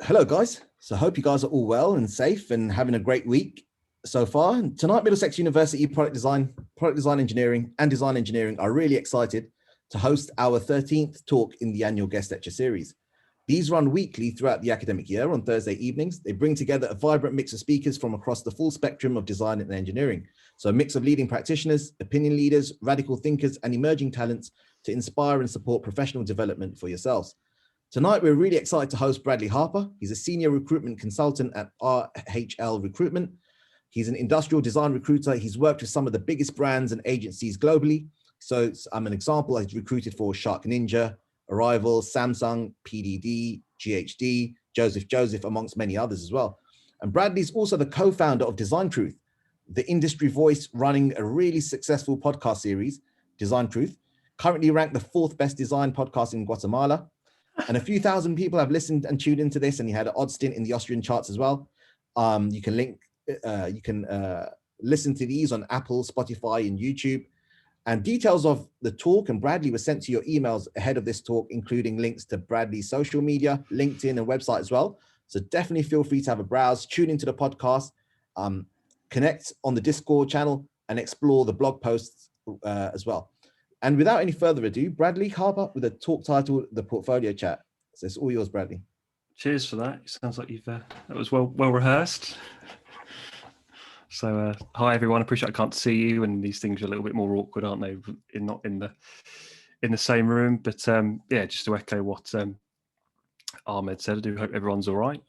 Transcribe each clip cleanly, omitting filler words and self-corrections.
Hello, guys. So I hope you guys are all well and safe and having a great week so far. Tonight, Middlesex University Product Design Engineering and Design Engineering are really excited to host our 13th talk in the annual guest lecture series. These run weekly throughout the academic year on Thursday evenings. They bring together a vibrant mix of speakers from across the full spectrum of design and engineering. So a mix of leading practitioners, opinion leaders, radical thinkers, and emerging talents to inspire and support professional development for yourselves. Tonight, we're really excited to host Bradley Harper. He's a senior recruitment consultant at RHL Recruitment. He's an industrial design recruiter. He's worked with some of the biggest brands and agencies globally. So I'm an example. He's recruited for SharkNinja, Arrival, Samsung, PDD, GHD, Joseph, amongst many others as well. And Bradley's also the co-founder of Design Truth, the industry voice running a really successful podcast series, Design Truth, currently ranked the 4th best design podcast in Guatemala. And a few thousand people have listened and tuned into this, and he had an odd stint in the Austrian charts as well. You can listen to these on Apple, Spotify, and YouTube. And details of the talk and Bradley were sent to your emails ahead of this talk, including links to Bradley's social media, LinkedIn, and website as well. So definitely feel free to have a browse, tune into the podcast, connect on the Discord channel, and explore the blog posts as well. And without any further ado, Bradley Harper with a talk titled The Portfolio Chat. So it's all yours, Bradley. Cheers for that. It sounds like you've that was well rehearsed. So hi everyone. I appreciate I can't see you, and these things are a little bit more awkward, aren't they? Not in the same room. But yeah, just to echo what Ahmed said, I do hope everyone's all right.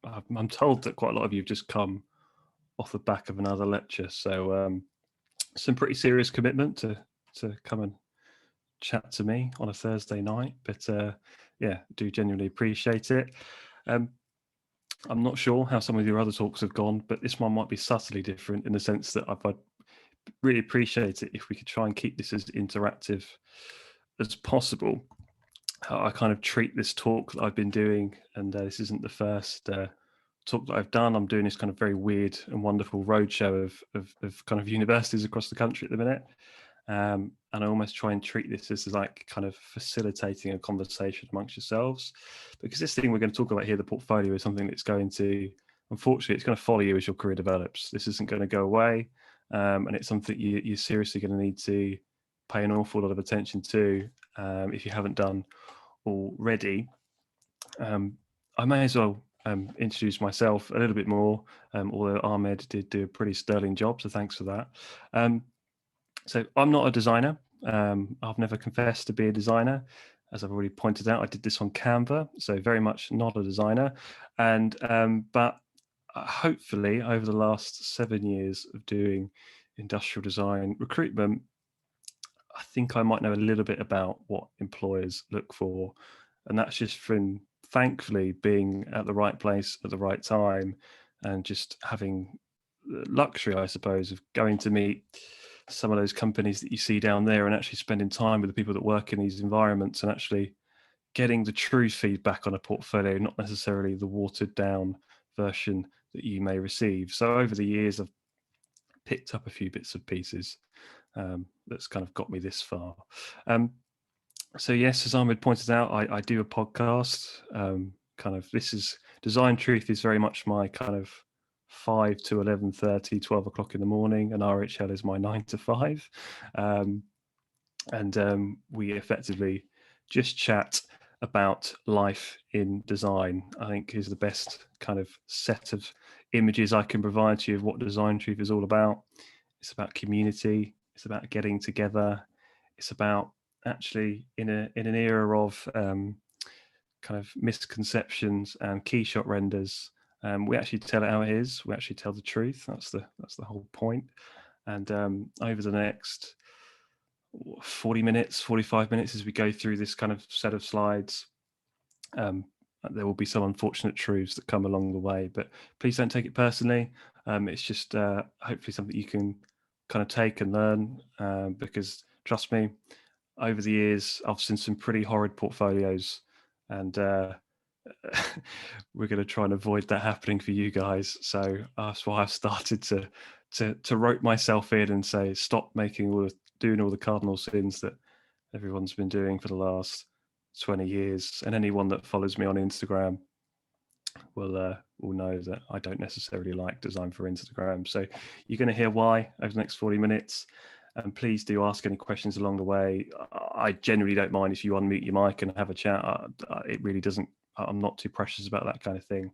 I'm told that quite a lot of you have just come off the back of another lecture, so some pretty serious commitment to come and chat to me on a Thursday night, but yeah, do genuinely appreciate it. I'm not sure how some of your other talks have gone, but this one might be subtly different in the sense that I'd really appreciate it if we could try and keep this as interactive as possible. I kind of treat this talk that I've been doing, and this isn't the first talk that I've done. I'm doing this kind of very weird and wonderful roadshow of kind of universities across the country at the minute. And I almost try and treat this as like kind of facilitating a conversation amongst yourselves, because this thing we're going to talk about here, the portfolio, is something that's going to, unfortunately, it's going to follow you as your career develops. This isn't going to go away, and it's something you're seriously going to need to pay an awful lot of attention to if you haven't done already. I may as well introduce myself a little bit more, although Ahmed did do a pretty sterling job, so thanks for that. So I'm not a designer. I've never confessed to be a designer. As I've already pointed out, I did this on Canva, so very much not a designer. And but hopefully over the last 7 years of doing industrial design recruitment, I think I might know a little bit about what employers look for. And that's just from, thankfully, being at the right place at the right time and just having the luxury, I suppose, of going to meet some of those companies that you see down there and actually spending time with the people that work in these environments and actually getting the true feedback on a portfolio, not necessarily the watered down version that you may receive. So over the years, I've picked up a few bits and pieces that's kind of got me this far. So yes, as Ahmed pointed out, I do a podcast. Kind of this is Design Truth is very much my kind of 5 to 11:30, 12 o'clock in the morning, and RHL is my 9 to 5. And we effectively just chat about life in design. I think is the best kind of set of images I can provide to you of what Design Truth is all about. It's about community. It's about getting together. It's about actually in an era of kind of misconceptions and key shot renders. We actually tell it how it is. We actually tell the truth. That's the whole point. And over the next 40 minutes, 45 minutes, as we go through this kind of set of slides, there will be some unfortunate truths that come along the way. But please don't take it personally. It's just hopefully something you can kind of take and learn, because trust me, over the years, I've seen some pretty horrid portfolios, and we're going to try and avoid that happening for you guys. So that's why I've started to rope myself in and say, stop doing all the cardinal sins that everyone's been doing for the last 20 years. And anyone that follows me on Instagram will know that I don't necessarily like design for Instagram. So you're going to hear why over the next 40 minutes. And please do ask any questions along the way. I generally don't mind if you unmute your mic and have a chat. It really doesn't, I'm not too precious about that kind of thing.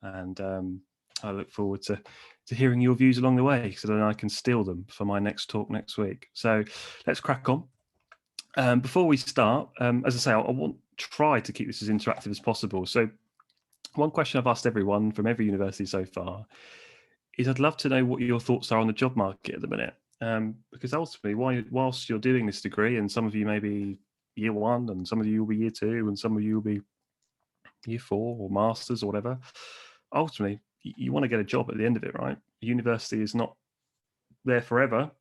And I look forward to hearing your views along the way, so then I can steal them for my next talk next week. So let's crack on. Before we start, as I say, I want to try to keep this as interactive as possible. So one question I've asked everyone from every university so far is I'd love to know what your thoughts are on the job market at the minute. Because ultimately, whilst you're doing this degree, and some of you may be year one, and some of you will be year two, and some of you will be year four or masters or whatever, ultimately, you want to get a job at the end of it, right? University is not there forever.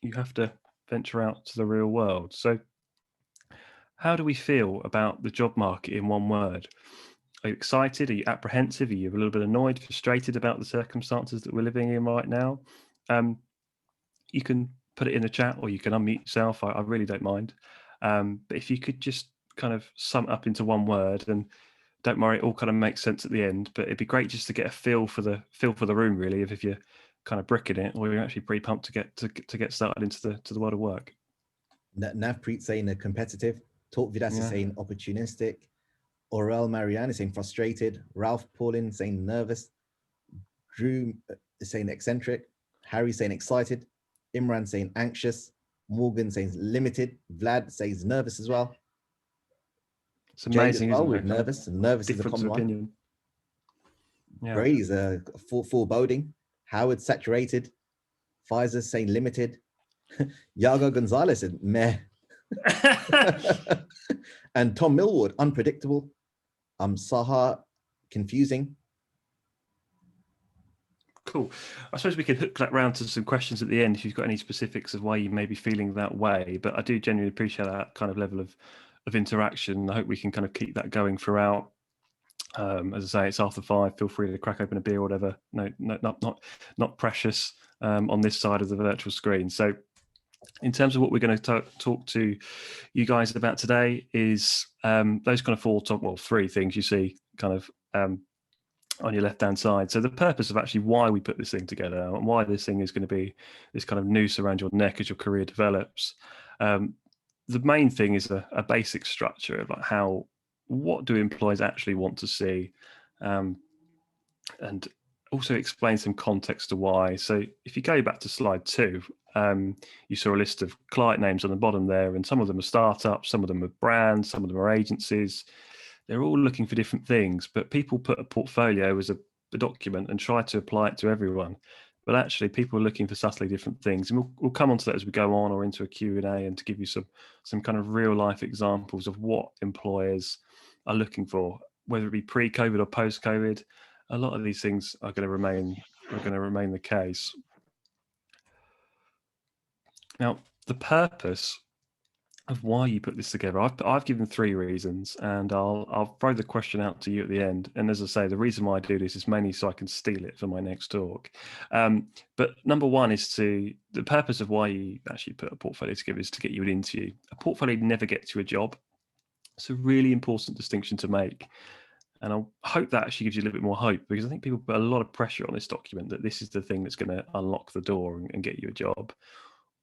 You have to venture out to the real world. So how do we feel about the job market in one word? Are you excited? Are you apprehensive? Are you a little bit annoyed, frustrated about the circumstances that we're living in right now? You can put it in the chat, or you can unmute yourself. I really don't mind. But if you could just kind of sum it up into one word, and don't worry, it all kind of makes sense at the end. But it'd be great just to get a feel for the room, really, if you're kind of bricking it, or you're actually pretty pumped to get started into the world of work. Navpreet saying competitive. Talk Vidas is saying opportunistic. Aurel Marianne is saying frustrated. Ralph Paulin saying nervous. Drew is saying eccentric. Harry saying excited. Imran saying anxious. Morgan saying limited. Vlad says nervous as well. It's amazing, Jade as well, isn't it? nervous. Nervous is a common opinion. one. Yeah. Brady's foreboding. Howard saturated. Pfizer saying limited. Yago Gonzalez said meh. And Tom Millward, unpredictable. Saha, confusing. Cool. I suppose we could hook that round to some questions at the end if you've got any specifics of why you may be feeling that way. But I do genuinely appreciate that kind of level of interaction. I hope we can kind of keep that going throughout. As I say, it's after 5. Feel free to crack open a beer or whatever. No, not precious on this side of the virtual screen. So in terms of what we're going to talk to you guys about today is those kind of 3 things you see kind of on your left-hand side. So the purpose of actually why we put this thing together, and why this thing is going to be this kind of noose around your neck as your career develops. The main thing is a basic structure of like what do employers actually want to see, and also explain some context to why. So if you go back to slide 2, you saw a list of client names on the bottom there, and some of them are startups, some of them are brands, some of them are agencies. They're all looking for different things, but people put a portfolio as a document and try to apply it to everyone. But actually, people are looking for subtly different things. And we'll come on to that as we go on, or into a Q&A, and to give you some kind of real life examples of what employers are looking for, whether it be pre-COVID or post-COVID. A lot of these things are going to remain the case. Now, the purpose of why you put this together, I've given 3 reasons, and I'll throw the question out to you at the end. And as I say, the reason why I do this is mainly so I can steal it for my next talk. But number 1 is the purpose of why you actually put a portfolio together is to get you an interview. A portfolio never gets you a job. It's a really important distinction to make. And I hope that actually gives you a little bit more hope, because I think people put a lot of pressure on this document that this is the thing that's going to unlock the door and get you a job.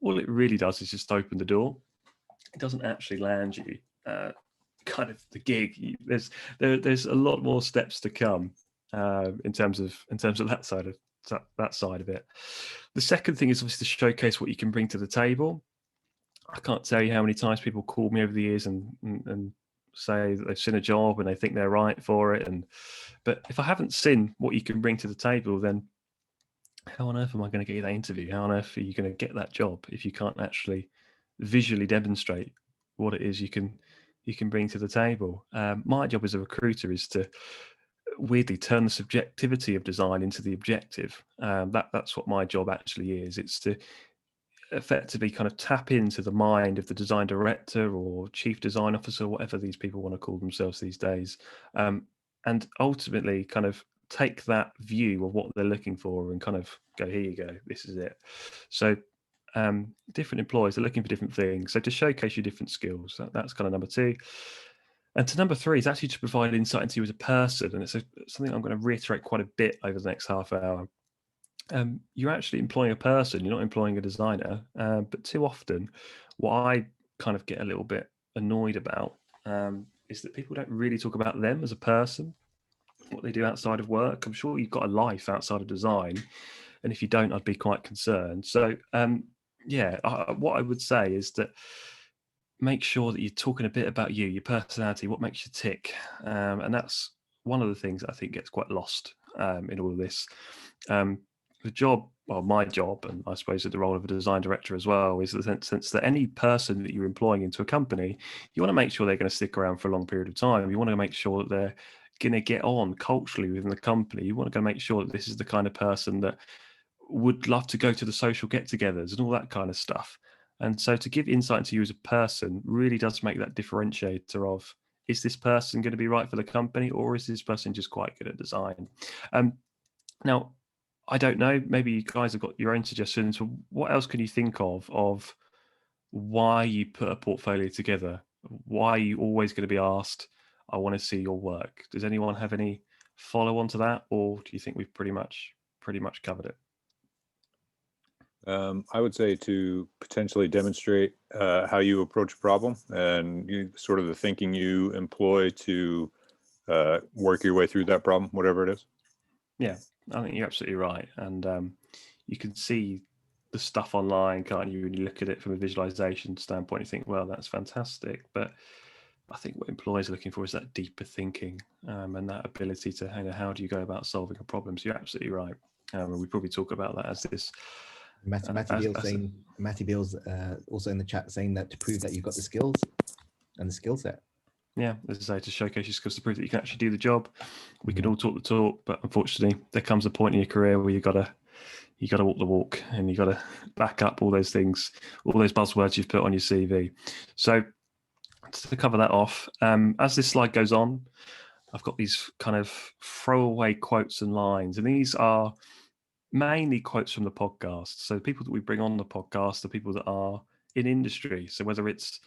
All it really does is just open the door. It doesn't actually land you kind of the gig. There's a lot more steps to come in terms of that side of it. The second thing is obviously to showcase what you can bring to the table. I can't tell you how many times people call me over the years and say that they've seen a job and they think they're right for it. But if I haven't seen what you can bring to the table, then how on earth am I going to get you that interview? How on earth are you going to get that job if you can't actually visually demonstrate what it is you can bring to the table? My job as a recruiter is to weirdly turn the subjectivity of design into the objective. That's what my job actually is. It's to effectively kind of tap into the mind of the design director or chief design officer, whatever these people want to call themselves these days, and ultimately kind of take that view of what they're looking for and kind of go, here you go, this is it. So different employers are looking for different things. So to showcase your different skills, that's kind of number 2. And to number 3 is actually to provide insight into you as a person. And it's something I'm going to reiterate quite a bit over the next half hour. You're actually employing a person, you're not employing a designer. But too often, what I kind of get a little bit annoyed about is that people don't really talk about them as a person, what they do outside of work. I'm sure you've got a life outside of design. And if you don't, I'd be quite concerned. So, what I would say is that make sure that you're talking a bit about you, your personality, what makes you tick. And that's one of the things I think gets quite lost in all of this. The job, well, my job, and I suppose the role of a design director as well, is the sense that any person that you're employing into a company, you want to make sure they're going to stick around for a long period of time. You want to make sure that they're going to get on culturally within the company. You want to go make sure that this is the kind of person that would love to go to the social get-togethers and all that kind of stuff. And so to give insight into you as a person really does make that differentiator of, is this person going to be right for the company, or is this person just quite good at design? Now, I don't know, maybe you guys have got your own suggestions. What else can you think of why you put a portfolio together? Why are you always going to be asked, I want to see your work? Does anyone have any follow on to that? Or do you think we've pretty much covered it? I would say to potentially demonstrate how you approach a problem and sort of the thinking you employ to work your way through that problem, whatever it is. Yeah, I think you're absolutely right. And you can see the stuff online, can't you? When you look at it from a visualization standpoint, you think, well, that's fantastic. But I think what employers are looking for is that deeper thinking and that ability to, how do you go about solving a problem? So you're absolutely right. And we probably talk about that as this. Matty Beale's also in the chat saying that to prove that you've got the skills and the skill set. Yeah, as I say, to showcase your skills, to prove that you can actually do the job. We can all talk the talk, but unfortunately, there comes a point in your career where you gotta walk the walk, and you gotta back up all those things, all those buzzwords you've put on your CV. So to cover that off, as this slide goes on, I've got these kind of throwaway quotes and lines, and these are mainly quotes from the podcast. So the people that we bring on the podcast are people that are in industry. So whether it's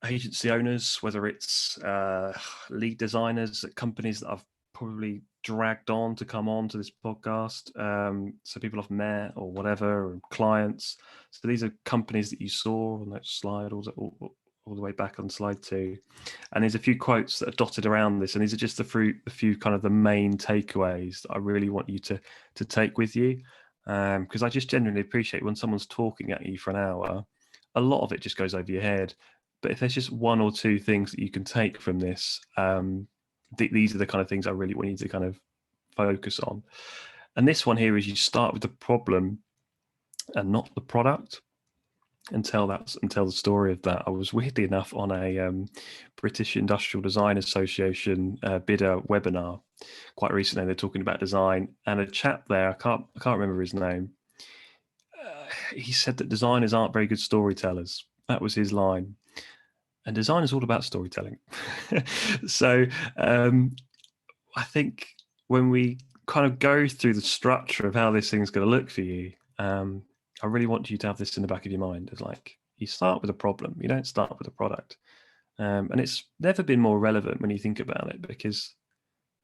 agency owners, whether it's lead designers at companies that I've probably dragged on to come on to this podcast. So people I've met or whatever, or clients. So these are companies that you saw on that slide, all the way back on slide 2. And there's a few quotes that are dotted around this, and these are just a few kind of the main takeaways that I really want you to take with you, because I just genuinely appreciate when someone's talking at you for an hour, a lot of it just goes over your head. But if there's just one or two things that you can take from this, these are the kind of things I really want you to kind of focus on. And this one here is you start with the problem and not the product, and tell the story of that. I was weirdly enough on a British Industrial Design Association bidder webinar quite recently. They're talking about design, and a chap there, I can't remember his name. He said that designers aren't very good storytellers. That was his line. And design is all about storytelling. So I think when we kind of go through the structure of how this thing's going to look for you, I really want you to have this in the back of your mind. It's like, you start with a problem, you don't start with a product. And it's never been more relevant when you think about it, because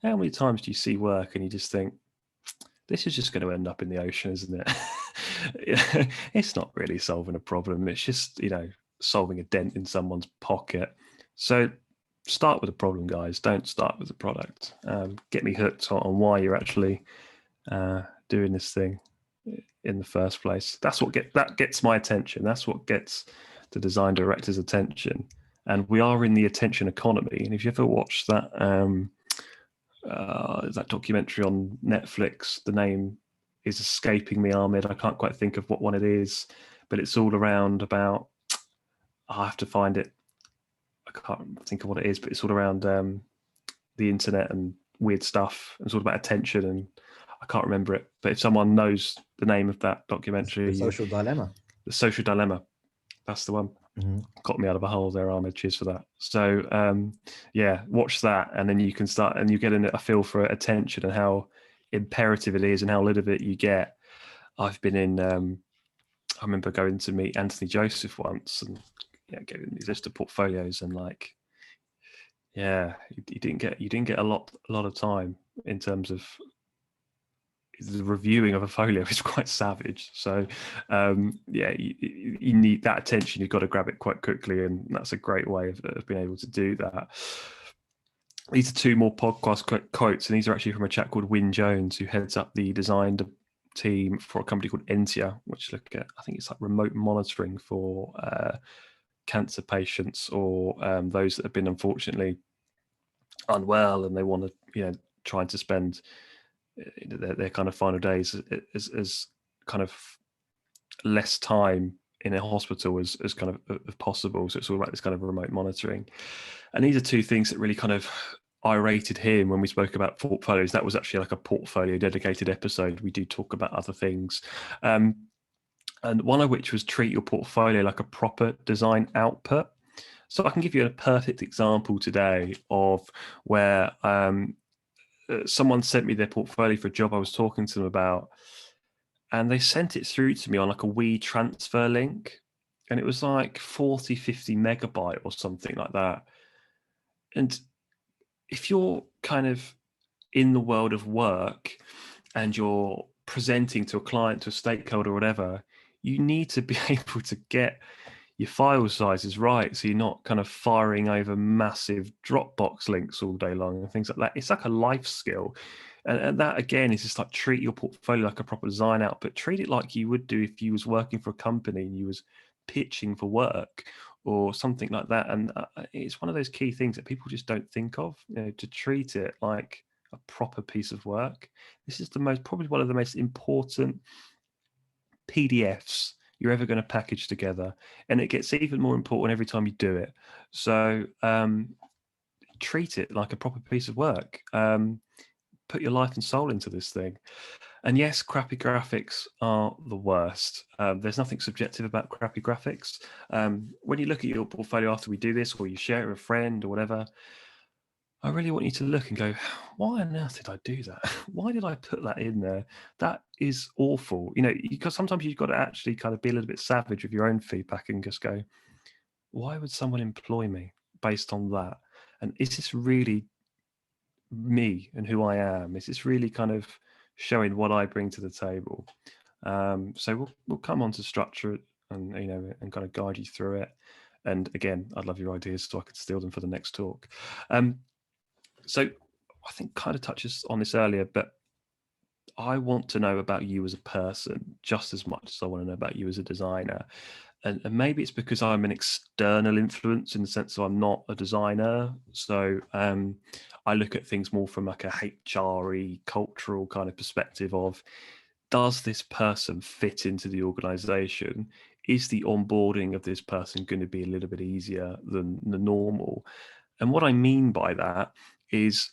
how many times do you see work and you just think, this is just going to end up in the ocean, isn't it? It's not really solving a problem. It's just, solving a dent in someone's pocket. So start with the problem, guys. Don't start with the product. Get me hooked on why you're actually doing this thing in the first place. That's what gets my attention. That's what gets the design director's attention. And we are in the attention economy. And if you ever watched that that documentary on Netflix, the name is escaping me, Ahmed. I can't quite think of what one it is, but it's all around about, I have to find it. I can't think of what it is, but it's all around the internet and weird stuff. It's all about attention, and I can't remember it. But if someone knows the name of that documentary, The Social Dilemma. The Social Dilemma. That's the one. Mm-hmm. Got me out of a hole there, Ahmed. Cheers for that. So watch that, and then you can start, and you get a feel for attention and how imperative it is and how little of it you get. I've been in. I remember going to meet Anthony Joseph once, and gave him these list of portfolios, and Yeah, you didn't get a lot of time in terms of the reviewing of a folio is quite savage. So yeah, you need that attention. You've got to grab it quite quickly, and that's a great way of being able to do that. These are two more podcast quotes, and these are actually from a chap called Wyn Jones, who heads up the design team for a company called Entia, which look at, I think it's like remote monitoring for cancer patients or those that have been unfortunately unwell, and they want to, trying to spend their kind of final days as kind of less time in a hospital as kind of possible. So it's all about this kind of remote monitoring. And these are two things that really kind of irated him when we spoke about portfolios. That was actually like a portfolio dedicated episode. We do talk about other things. And one of which was treat your portfolio like a proper design output. So I can give you a perfect example today of where someone sent me their portfolio for a job I was talking to them about, and they sent it through to me on like a WeTransfer link, and it was like 40, 50 megabyte or something like that. And if you're kind of in the world of work and you're presenting to a client, to a stakeholder, or whatever, you need to be able to get your file sizes right, so you're not kind of firing over massive Dropbox links all day long and things like that. It's like a life skill. And that, again, is just like treat your portfolio like a proper design output. Treat it like you would do if you was working for a company and you was pitching for work or something like that. And it's one of those key things that people just don't think of, to treat it like a proper piece of work. This is probably one of the most important PDFs you're ever going to package together, and it gets even more important every time you do it. So treat it like a proper piece of work. Put your life and soul into this thing. And yes, crappy graphics are the worst. There's nothing subjective about crappy graphics. When you look at your portfolio after we do this, or you share it with a friend or whatever, I really want you to look and go, why on earth did I do that? Why did I put that in there? That is awful. Because sometimes you've got to actually kind of be a little bit savage with your own feedback and just go, why would someone employ me based on that? And is this really me and who I am? Is this really kind of showing what I bring to the table? So we'll come on to structure it and, and kind of guide you through it. And again, I'd love your ideas so I could steal them for the next talk. So I think kind of touches on this earlier, but I want to know about you as a person just as much as I want to know about you as a designer. And maybe it's because I'm an external influence in the sense that I'm not a designer. So I look at things more from like a HRE cultural kind of perspective of, does this person fit into the organization? Is the onboarding of this person going to be a little bit easier than the normal? And what I mean by that is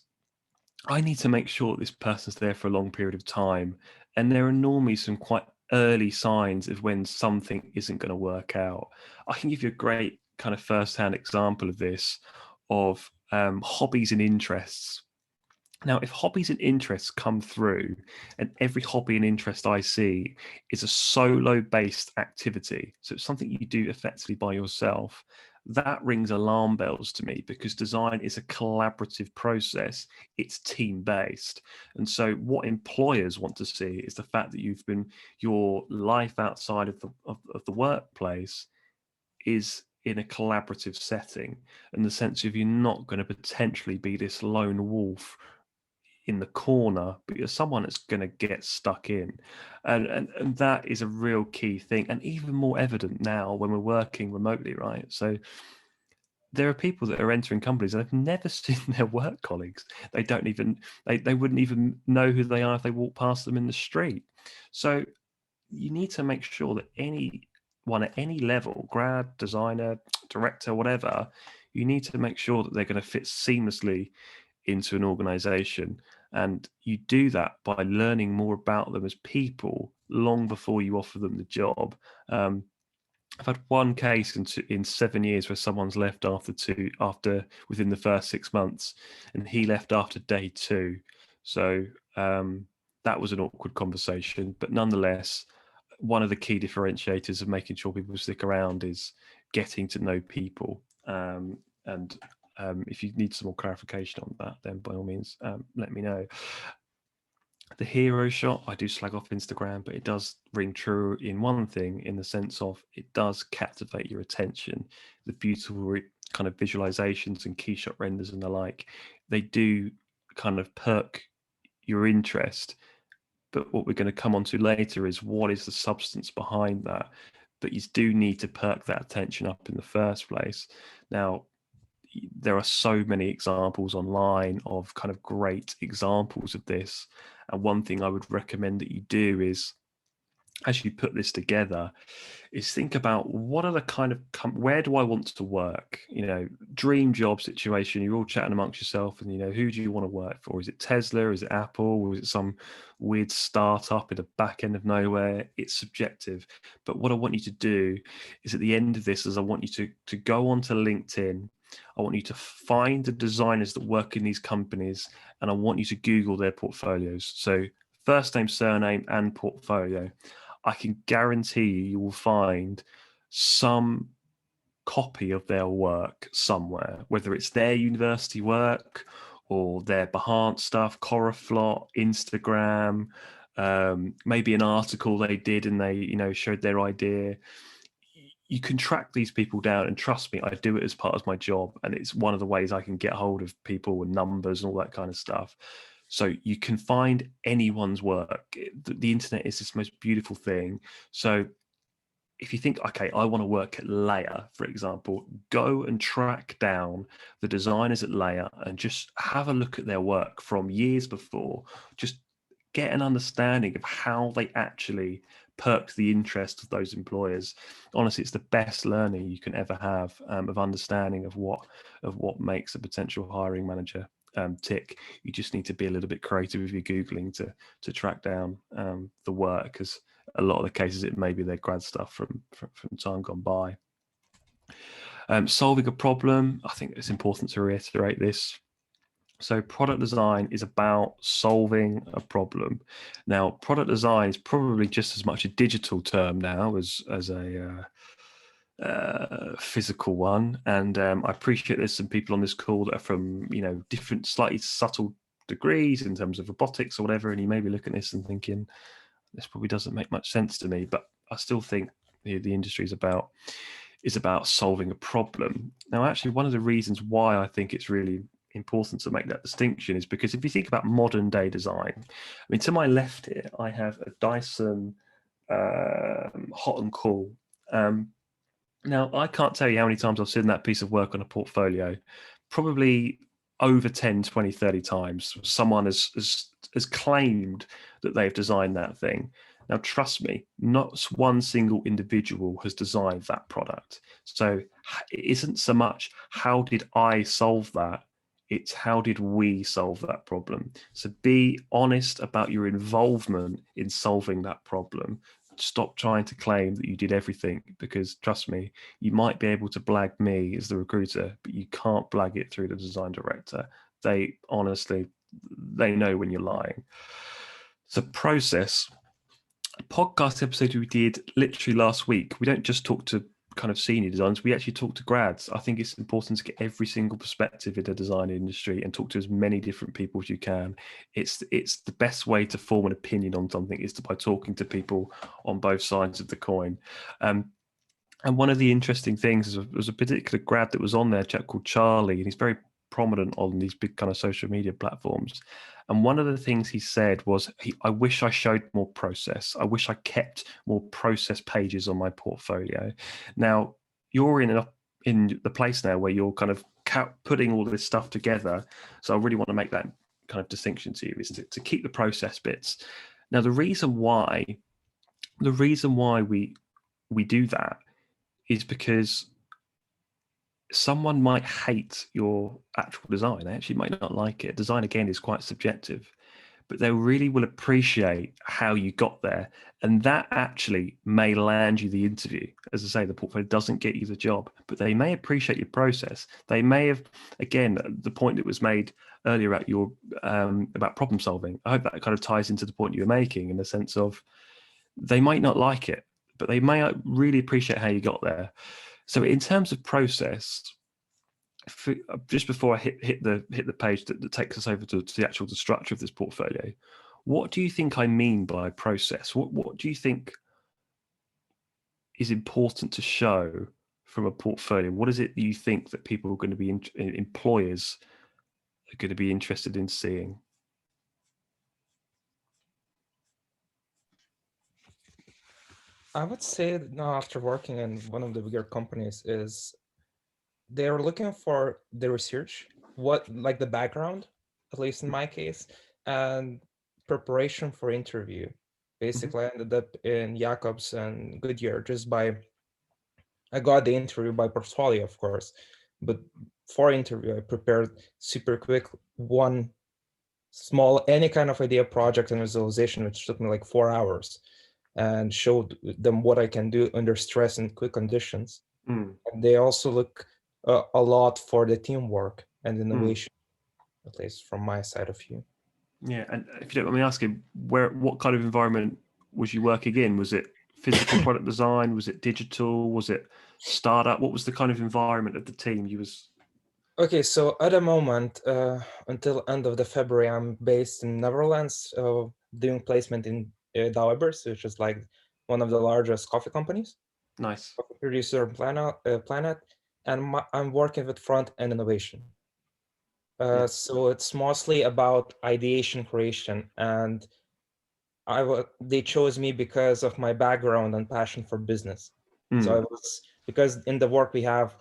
I need to make sure this person's there for a long period of time. And there are normally some quite early signs of when something isn't going to work out. I can give you a great kind of first-hand example of this, of hobbies and interests. Now, if hobbies and interests come through and every hobby and interest I see is a solo-based activity, so it's something you do effectively by yourself, that rings alarm bells to me, because design is a collaborative process. It's team-based. And so what employers want to see is the fact that your life outside of the workplace is in a collaborative setting, in the sense of you're not going to potentially be this lone wolf in the corner, but you're someone that's going to get stuck in, and that is a real key thing, and even more evident now when we're working remotely, right? So there are people that are entering companies and have never seen their work colleagues. They don't even they wouldn't even know who they are if they walk past them in the street. So you need to make sure that anyone at any level, grad, designer, director, whatever, you need to make sure that they're going to fit seamlessly into an organization. And you do that by learning more about them as people long before you offer them the job. I've had one case in 7 years where someone's left within the first 6 months, and he left after day 2. So that was an awkward conversation, but nonetheless, one of the key differentiators of making sure people stick around is getting to know people. And If you need some more clarification on that, then by all means, let me know. The hero shot, I do slag off Instagram, but it does ring true in one thing, in the sense of it does captivate your attention. The beautiful kind of visualizations and key shot renders and the like, they do kind of perk your interest. But what we're going to come on to later is what is the substance behind that. But you do need to perk that attention up in the first place. Now, there are so many examples online of kind of great examples of this. And one thing I would recommend that you do is, as you put this together, is think about what are the kind of, where do I want to work? You know, dream job situation, you're all chatting amongst yourself and, you know, who do you want to work for? Is it Tesla? Is it Apple? Or is it some weird startup in the back end of nowhere? It's subjective. But what I want you to do is, at the end of this, is I want you to go onto LinkedIn. I want you to find the designers that work in these companies, and I want you to Google their portfolios. So first name, surname, and portfolio. I can guarantee you will find some copy of their work somewhere, whether it's their university work or their Behance stuff, Coraflot, Instagram, maybe an article they did and they, you know, showed their idea. You can track these people down, and trust me, I do it as part of my job, and it's one of the ways I can get hold of people and numbers and all that kind of stuff. So you can find anyone's work. The internet is this most beautiful thing. So if you think, okay, I want to work at Leia, for example, go and track down the designers at Leia and just have a look at their work from years before. Just get an understanding of how they actually perked the interest of those employers. Honestly, it's the best learning you can ever have, of understanding of what makes a potential hiring manager tick. You just need to be a little bit creative if you're Googling to track down the work, because a lot of the cases it may be their grad stuff from time gone by. Solving a problem, I think it's important to reiterate this. So product design is about solving a problem. Now, product design is probably just as much a digital term now as a physical one. And I appreciate there's some people on this call that are from, you know, different, slightly subtle degrees in terms of robotics or whatever. And you may be looking at this and thinking, this probably doesn't make much sense to me, but I still think the industry is about solving a problem. Now, actually, one of the reasons why I think it's really important to make that distinction is because if you think about modern day design, I mean, to my left here, I have a Dyson Hot and Cool. Now, I can't tell you how many times I've seen that piece of work on a portfolio, probably over 10, 20, 30 times. Someone has claimed that they've designed that thing. Now, trust me, not one single individual has designed that product. So it isn't so much how did I solve that, it's how did we solve that problem. So be honest about your involvement in solving that problem. Stop trying to claim that you did everything, because trust me, you might be able to blag me as the recruiter, but you can't blag it through the design director. They honestly, they know when you're lying. So process. A podcast episode we did literally last week, we don't just talk to kind of senior designers, we actually talk to grads. I think it's important to get every single perspective in the design industry and talk to as many different people as you can. It's the best way to form an opinion on something is by talking to people on both sides of the coin. And one of the interesting things is there was a particular grad that was on there, a chap called Charlie, and he's very prominent on these big kind of social media platforms. And one of the things he said was, I wish I showed more process. I wish I kept more process pages on my portfolio. Now, you're in the place now where you're kind of putting all this stuff together. So I really want to make that kind of distinction to you, is to keep the process bits. Now, the reason why we do that is because someone might hate your actual design. They actually might not like it. Design, again, is quite subjective, but they really will appreciate how you got there. And that actually may land you the interview. As I say, the portfolio doesn't get you the job, but they may appreciate your process. They may have, again, the point that was made earlier about your about problem solving. I hope that kind of ties into the point you were making, in the sense of they might not like it, but they may really appreciate how you got there. So in terms of process, just before I hit the page that takes us over to the actual structure of this portfolio, what do you think I mean by process? What do you think is important to show from a portfolio? What is it that you think that people are going to be employers are going to be interested in seeing? I would say that now, after working in one of the bigger companies, is they're looking for the research, like the background, at least in my case, and preparation for interview. Basically, I ended up in Jacobs and Goodyear I got the interview by portfolio, of course, but for interview, I prepared super quick one small, any kind of idea project and visualization, which took me like 4 hours, and showed them what I can do under stress and quick conditions. And they also look a lot for the teamwork and innovation, at least from my side of view. Yeah, and if you don't mind me asking, what kind of environment was you working in? Was it physical product design? Was it digital? Was it startup? What was the kind of environment of the team you was? Okay, so at the moment, until end of the February, I'm based in Netherlands, doing placement in Douwebers, which is like one of the largest coffee companies. Nice. Coffee producer planet, and I'm working with front end innovation. So it's mostly about ideation creation, and they chose me because of my background and passion for business. So because in the work we have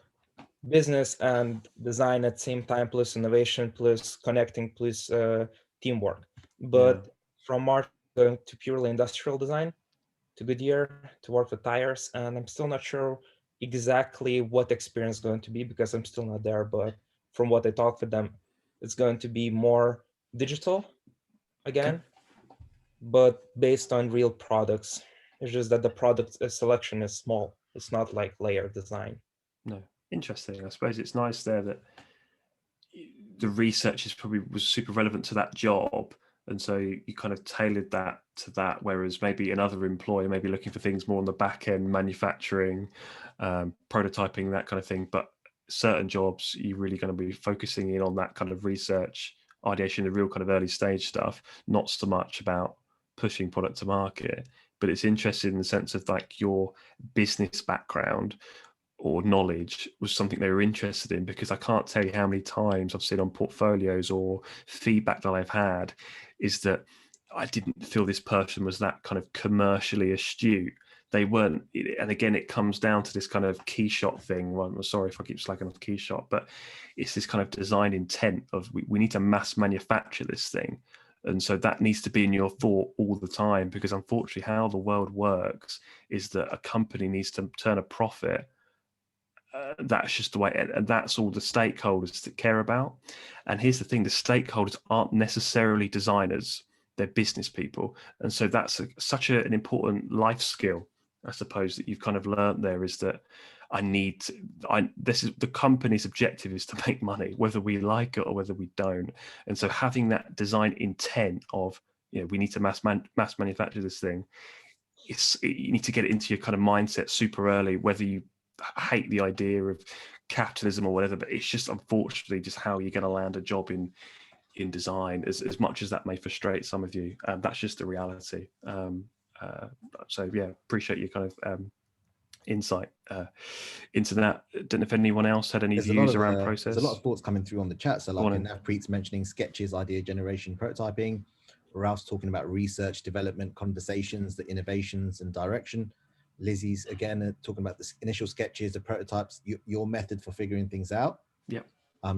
business and design at the same time, plus innovation, plus connecting, plus teamwork. But from March going to purely industrial design to Goodyear to work with tires, and I'm still not sure exactly what the experience is going to be because I'm still not there. But from what I talk with them, it's going to be more digital again, but based on real products. It's just that the product selection is small. It's not like layer design. No, interesting. I suppose it's nice there that the research was super relevant to that job, and so you kind of tailored that to that. Whereas maybe another employer may be looking for things more on the back end, manufacturing, prototyping, that kind of thing. But certain jobs, you're really going to be focusing in on that kind of research, ideation, the real kind of early stage stuff, not so much about pushing product to market. But it's interesting in the sense of like your business background or knowledge was something they were interested in, because I can't tell you how many times I've seen on portfolios or feedback that I've had is that I didn't feel this person was that kind of commercially astute. They weren't, and again, it comes down to this kind of key shot thing. Well, I'm sorry if I keep slacking off key shot, but it's this kind of design intent of we need to mass manufacture this thing. And so that needs to be in your thought all the time, because unfortunately how the world works is that a company needs to turn a profit. That's just the way, and that's all the stakeholders that care about. And here's the thing, the stakeholders aren't necessarily designers, they're business people. And so that's such an important life skill, I suppose, that you've kind of learned there, is that this is the company's objective, is to make money, whether we like it or whether we don't. And so having that design intent of, we need to mass manufacture this thing, you need to get it into your kind of mindset super early, whether you hate the idea of capitalism or whatever. But it's just unfortunately just how you're going to land a job in design, as much as that may frustrate some of you. That's just the reality. So yeah, appreciate your kind of insight into that. Don't know if anyone else had any views around process. There's a lot of thoughts coming through on the chat. So like Navpreet's mentioning sketches, idea generation, prototyping. Ralph's talking about research, development, conversations, the innovations and direction. Lizzie's again talking about the initial sketches, the prototypes, your method for figuring things out. Yeah.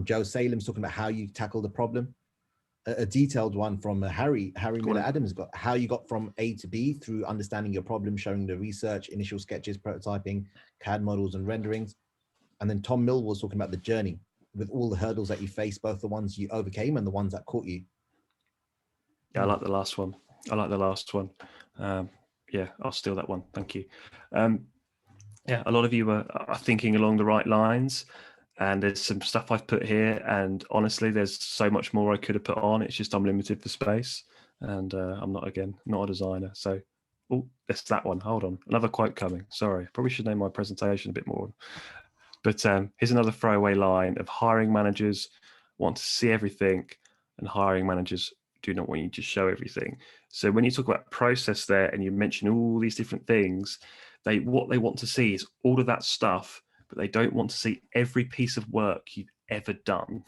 Joe Salem's talking about how you tackle the problem. A detailed one from Harry Miller Adams got how you got from A to B through understanding your problem, showing the research, initial sketches, prototyping, CAD models and renderings. And then Tom Mill was talking about the journey with all the hurdles that you faced, both the ones you overcame and the ones that caught you. Yeah, I like the last one. Yeah, I'll steal that one. Thank you. Yeah, a lot of you are thinking along the right lines, and there's some stuff I've put here, and honestly, there's so much more I could have put on. It's just I'm limited for space, and I'm not a designer. So, that's that one. Hold on, another quote coming. Sorry, probably should name my presentation a bit But here's another throwaway line of hiring managers want to see everything, and hiring managers do not want you to show everything. So when you talk about process there and you mention all these different things, what they want to see is all of that stuff, but they don't want to see every piece of work you've ever done.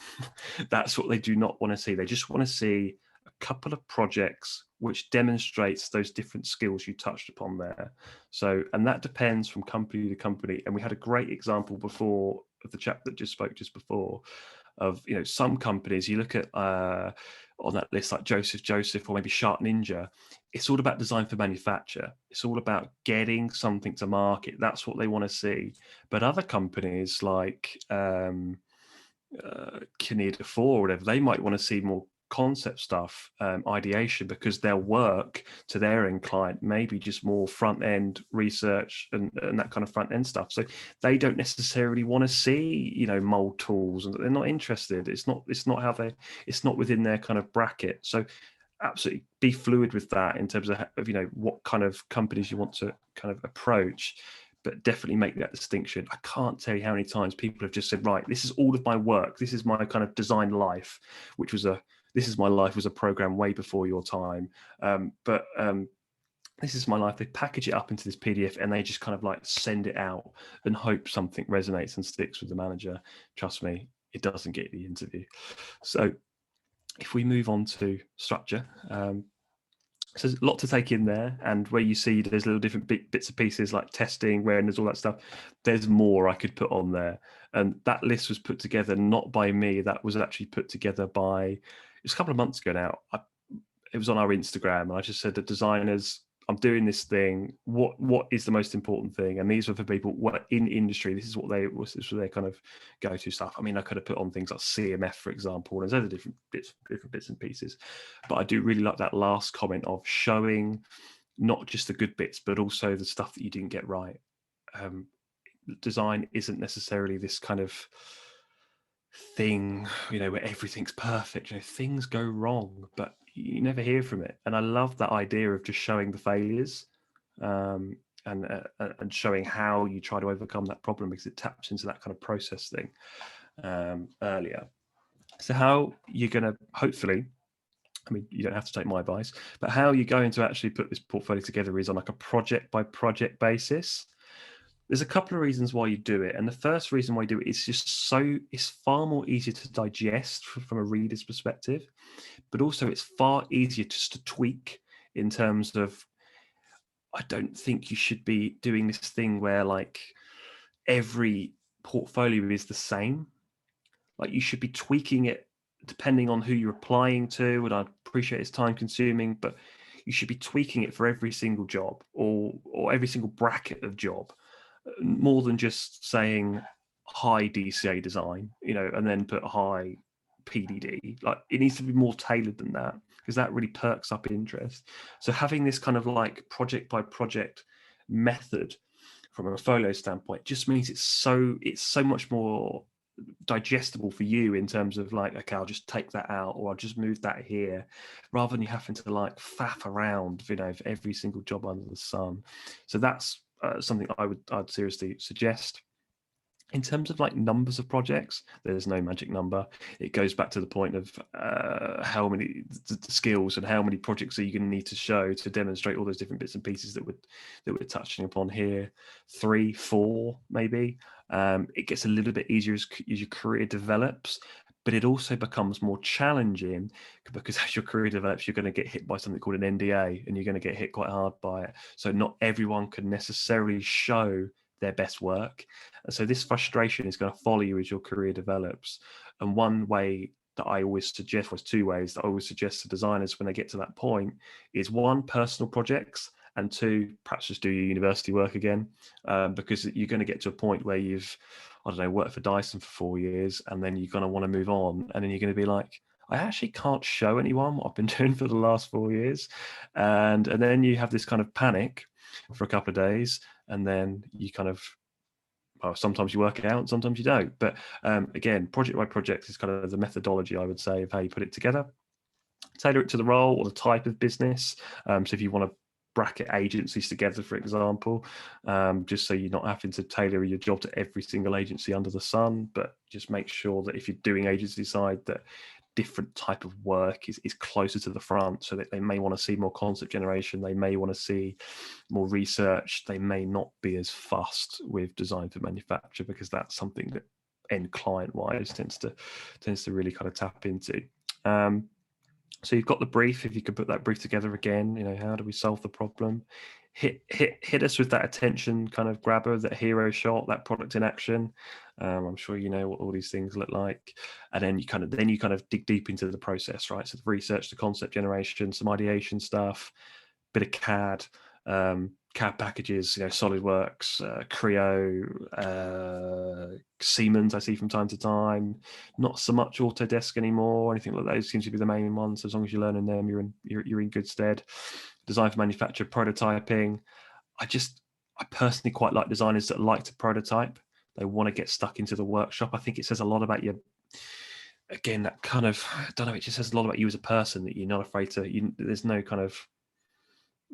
That's what they do not want to see. They just want to see a couple of projects which demonstrates those different skills you touched upon there. So, and that depends from company to company. And we had a great example before of the chap that just spoke just before of, you know, some companies you look at on that list, like Joseph or maybe SharkNinja, it's all about design for manufacture. It's all about getting something to market. That's what they want to see. But other companies like Kinneir, Dufort or whatever, they might want to see more concept stuff, ideation, because their work to their end client maybe just more front end research and that kind of front end stuff. So they don't necessarily want to see, you know, mold tools, and they're not interested. It's not within their kind of bracket. So absolutely be fluid with that in terms of, you know, what kind of companies you want to kind of approach, but definitely make that distinction. I can't tell you how many times people have just said, right, this is all of my work. This is my kind of design life, which was This Is My Life was a program way before your time. But This Is My Life, they package it up into this PDF and they just kind of like send it out and hope something resonates and sticks with the manager. Trust me, it doesn't get the interview. So if we move on to structure, so there's a lot to take in there, and where you see there's little different bits and pieces like testing, where there's all that stuff, there's more I could put on there. And that list was put together not by me, that was actually put together by, it was a couple of months ago now. It was on our Instagram, and I just said to designers, I'm doing this thing, what is the most important thing? And these were for people in industry. This was their kind of go-to stuff. I mean, I could have put on things like CMF, for example, and there's other different bits and pieces. But I do really like that last comment of showing not just the good bits, but also the stuff that you didn't get right. Design isn't necessarily this kind of thing, you know, where everything's perfect. You know, things go wrong, but you never hear from it. And I love that idea of just showing the failures, and showing how you try to overcome that problem, because it taps into that kind of process thing earlier. So how you're going to, hopefully, I mean, you don't have to take my advice, but how you're going to actually put this portfolio together is on like a project by project basis. There's a couple of reasons why you do it. And the first reason why you do it is just it's far more easier to digest from a reader's perspective, but also it's far easier just to tweak in terms of, I don't think you should be doing this thing where like every portfolio is the same. Like you should be tweaking it depending on who you're applying to. And I appreciate it's time consuming, but you should be tweaking it for every single job or every single bracket of job, more than just saying high DCA design, you know, and then put high PDD. Like it needs to be more tailored than that, because that really perks up interest. So having this kind of like project by project method from a folio standpoint just means it's so much more digestible for you in terms of like, okay, I'll just take that out, or I'll just move that here, rather than you having to like faff around, you know, for every single job under the sun. So that's something I'd seriously suggest. In terms of like numbers of projects, there's no magic number. It goes back to the point of how many skills and how many projects are you going to need to show to demonstrate all those different bits and pieces that we're touching upon here. 3, 4, maybe. It gets a little bit easier as your career develops, but it also becomes more challenging, because as your career develops, you're going to get hit by something called an NDA, and you're going to get hit quite hard by it. So not everyone can necessarily show their best work. And so this frustration is going to follow you as your career develops. And one way that I always suggest, was 2 ways that I always suggest to designers when they get to that point, is 1, personal projects, and 2, perhaps just do your university work again, because you're going to get to a point where you've, I don't know, worked for Dyson for 4 years, and then you're going to want to move on, and then you're going to be like, I actually can't show anyone what I've been doing for the last 4 years. And then you have this kind of panic for a couple of days, and then you kind of, well, sometimes you work it out, sometimes you don't. But again, project by project is kind of the methodology, I would say, of how you put it together. Tailor it to the role or the type of business. So if you want to bracket agencies together, for example, just so you're not having to tailor your job to every single agency under the sun, but just make sure that if you're doing agency side, that different type of work is closer to the front, so that they may want to see more concept generation, they may want to see more research, they may not be as fussed with design for manufacture, because that's something that end client wise tends to really kind of tap into. So you've got the brief. If you could put that brief together again, how do we solve the problem? Hit us with that attention kind of grabber, that hero shot, that product in action. I'm sure you know what all these things look like, and then you kind of dig deep into the process, right? So the research, the concept generation, some ideation stuff, bit of CAD, CAD packages, SolidWorks, Creo, Siemens. I see from time to time. Not so much Autodesk anymore. Anything like those seems to be the main ones. As long as you're learning them, you're in good stead. Design for manufacture, prototyping. I personally quite like designers that like to prototype. They want to get stuck into the workshop. I think it says a lot about you. Again, that kind of, I don't know, it just says a lot about you as a person, that you're not afraid to, there's no kind of,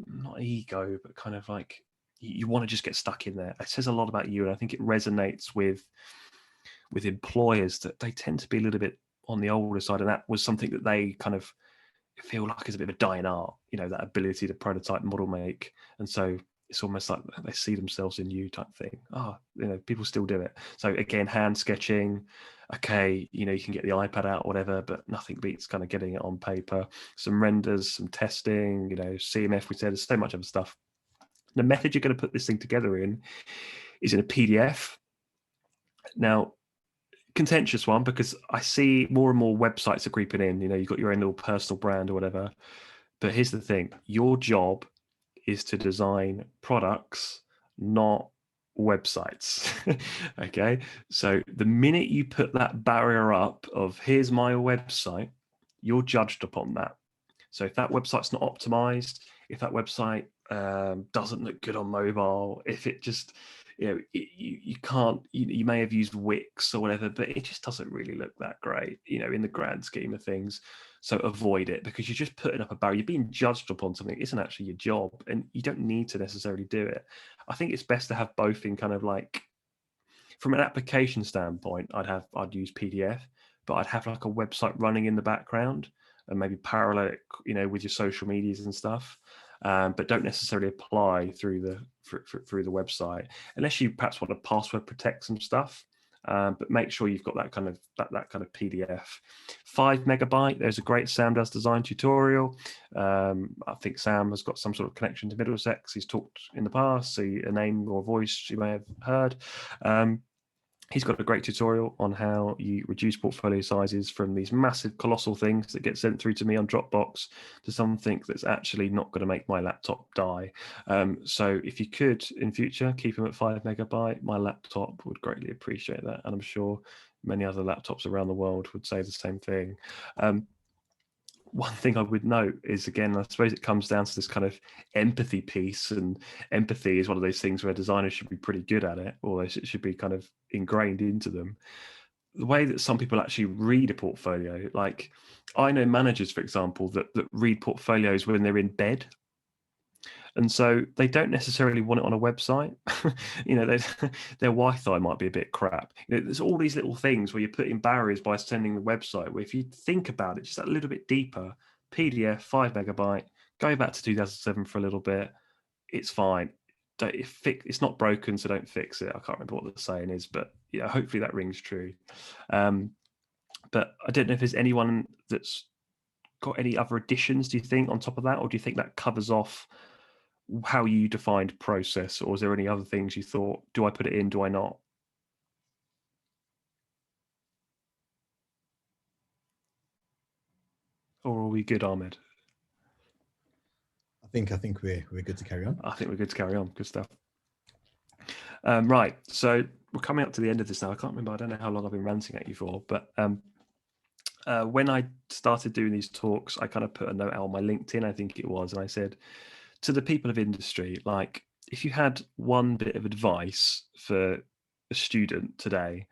not ego, but kind of like, you want to just get stuck in there. It says a lot about you. And I think it resonates with employers, that they tend to be a little bit on the older side. And that was something that they kind of feel like is a bit of a dying art, that ability to prototype, model make. And so it's almost like they see themselves in you type thing. People still do it. So again, hand sketching, okay, you can get the iPad out or whatever, but nothing beats kind of getting it on paper. Some renders, some testing, CMF, we said, there's so much other stuff. The method you're going to put this thing together in is in a PDF. Now, contentious one, because I see more and more websites are creeping in. You've got your own little personal brand or whatever. But here's the thing: your job is to design products, not websites. Okay, so the minute you put that barrier up of here's my website, you're judged upon that. So if that website's not optimized, if that website doesn't look good on mobile, if it just you can't, you may have used Wix or whatever, but it just doesn't really look that great, in the grand scheme of things. So avoid it, because you're just putting up a barrier. You're being judged upon something that isn't actually your job, and you don't need to necessarily do it. I think it's best to have both in kind of like, from an application standpoint, I'd use PDF, but I'd have like a website running in the background and maybe parallel it, with your social medias and stuff. But don't necessarily apply through the website, unless you perhaps want to password protect some stuff. But make sure you've got that kind of PDF. 5 megabyte. There's a great Sam Does Design tutorial. I think Sam has got some sort of connection to Middlesex. He's talked in the past, so a name or voice you may have heard. He's got a great tutorial on how you reduce portfolio sizes from these massive, colossal things that get sent through to me on Dropbox to something that's actually not going to make my laptop die. So if you could, in future, keep them at 5 megabyte, my laptop would greatly appreciate that. And I'm sure many other laptops around the world would say the same thing. One thing I would note is, again, I suppose it comes down to this kind of empathy piece, and empathy is one of those things where designers should be pretty good at it, or it should be kind of ingrained into them. The way that some people actually read a portfolio, like I know managers, for example, that read portfolios when they're in bed. And so they don't necessarily want it on a website. Their Wi-Fi might be a bit crap. There's all these little things where you're putting barriers by sending the website, where if you think about it just a little bit deeper, PDF, 5 megabyte, go back to 2007 for a little bit, it's fine. It's not broken, so don't fix it. I can't remember what the saying is, but hopefully that rings true. But I don't know if there's anyone that's got any other additions, do you think, on top of that? Or do you think that covers off how you defined process? Or is there any other things you thought, do I put it in, do I not? Or are we good, Ahmed? I think we're good to carry on. I think we're good to carry on. Good stuff. Right, so we're coming up to the end of this now. I can't remember, I don't know how long I've been ranting at you for, but when I started doing these talks, I kind of put a note out on my LinkedIn, I think it was, and I said, to the people of industry, like, if you had one bit of advice for a student today,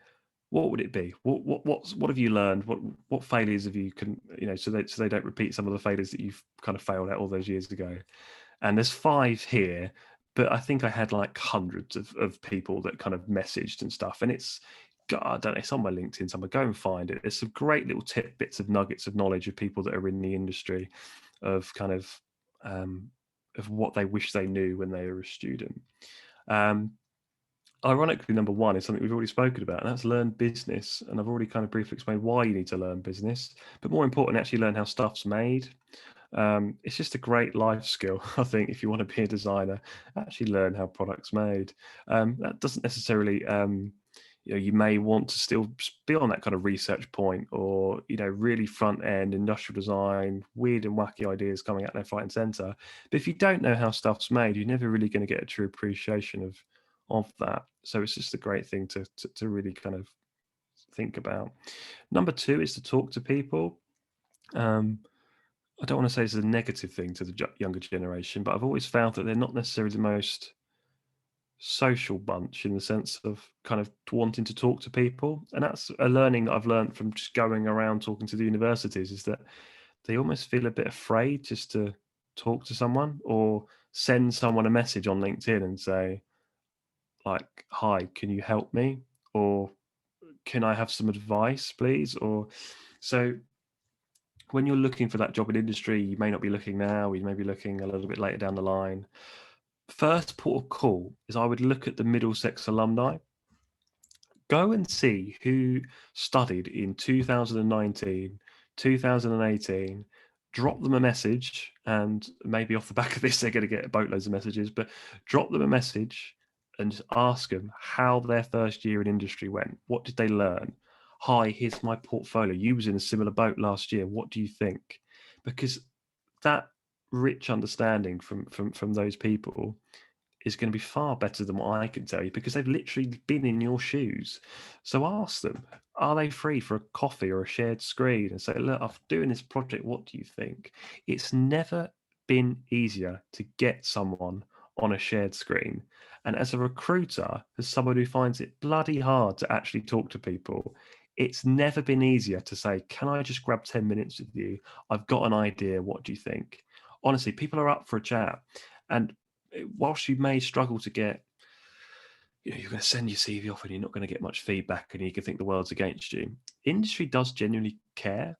what would it be? What have you learned? What failures have you so they don't repeat some of the failures that you've kind of failed at all those years ago? and there's 5 here, but I think I had like hundreds of people that kind of messaged and stuff, and it's, God, I don't know, it's on my LinkedIn somewhere. Go and find it. There's some great little tidbits of nuggets of knowledge of people that are in the industry, of kind of what they wish they knew when they were a student. Ironically, number 1 is something we've already spoken about, and that's learn business. And I've already kind of briefly explained why you need to learn business, but more important, actually learn how stuff's made. It's just a great life skill, I think, if you want to be a designer, actually learn how products made. That doesn't necessarily, you may want to still be on that kind of research point, or, really front end industrial design, weird and wacky ideas coming out left, right and center. But if you don't know how stuff's made, you're never really going to get a true appreciation of that. So it's just a great thing to really kind of think about. Number 2 is to talk to people. I don't want to say it's a negative thing to the younger generation, but I've always found that they're not necessarily the most social bunch, in the sense of kind of wanting to talk to people. And that's a learning that I've learned from just going around talking to the universities, is that they almost feel a bit afraid just to talk to someone, or send someone a message on LinkedIn and say, like, hi, can you help me? Or can I have some advice, please? Or so when you're looking for that job in industry, you may not be looking now, you may be looking a little bit later down the line. First port of call is I would look at the Middlesex alumni. Go and see who studied in 2019, 2018, drop them a message, and maybe off the back of this, they're going to get boatloads of messages, but drop them a message and just ask them how their first year in industry went. What did they learn? Hi, here's my portfolio. You was in a similar boat last year. What do you think? Because that rich understanding from those people is going to be far better than what I can tell you, because they've literally been in your shoes. So ask them, are they free for a coffee or a shared screen, and say, look, I'm doing this project, what do you think? It's never been easier to get someone on a shared screen. And as a recruiter, as someone who finds it bloody hard to actually talk to people, it's never been easier to say, can I just grab 10 minutes with you? I've got an idea. What do you think? Honestly, people are up for a chat. And whilst you may struggle to get, you're going to send your CV off and you're not going to get much feedback, and you can think the world's against you, industry does genuinely care.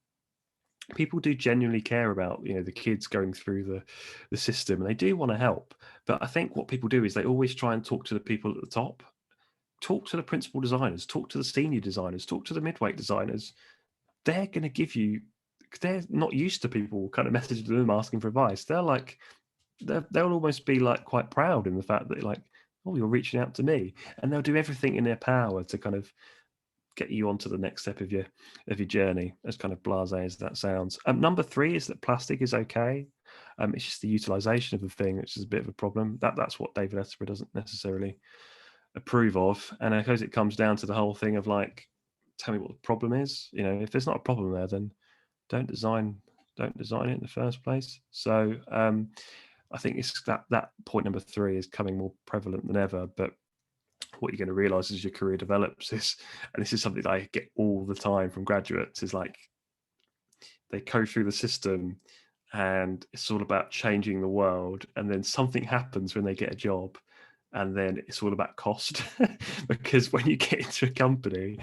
People do genuinely care about, the kids going through the system, and they do want to help. But I think what people do is they always try and talk to the people at the top. Talk to the principal designers, talk to the senior designers, talk to the midweight designers. They're going to give you, they're not used to people kind of messaging them asking for advice. They're like, they'll almost be like quite proud in the fact that, like, oh, you're reaching out to me, and they'll do everything in their power to kind of get you onto the next step of your journey, as kind of blasé as that sounds. Number 3 is that plastic is okay. It's just the utilization of the thing which is a bit of a problem. That's what David Attenborough doesn't necessarily approve of. And I suppose it comes down to the whole thing of, like, tell me what the problem is. If there's not a problem there, then don't design it in the first place. So I think it's that point number 3 is coming more prevalent than ever. But what you're going to realize as your career develops is, and this is something that I get all the time from graduates, is like, they go through the system and it's all about changing the world, and then something happens when they get a job, and then it's all about cost. Because when you get into a company,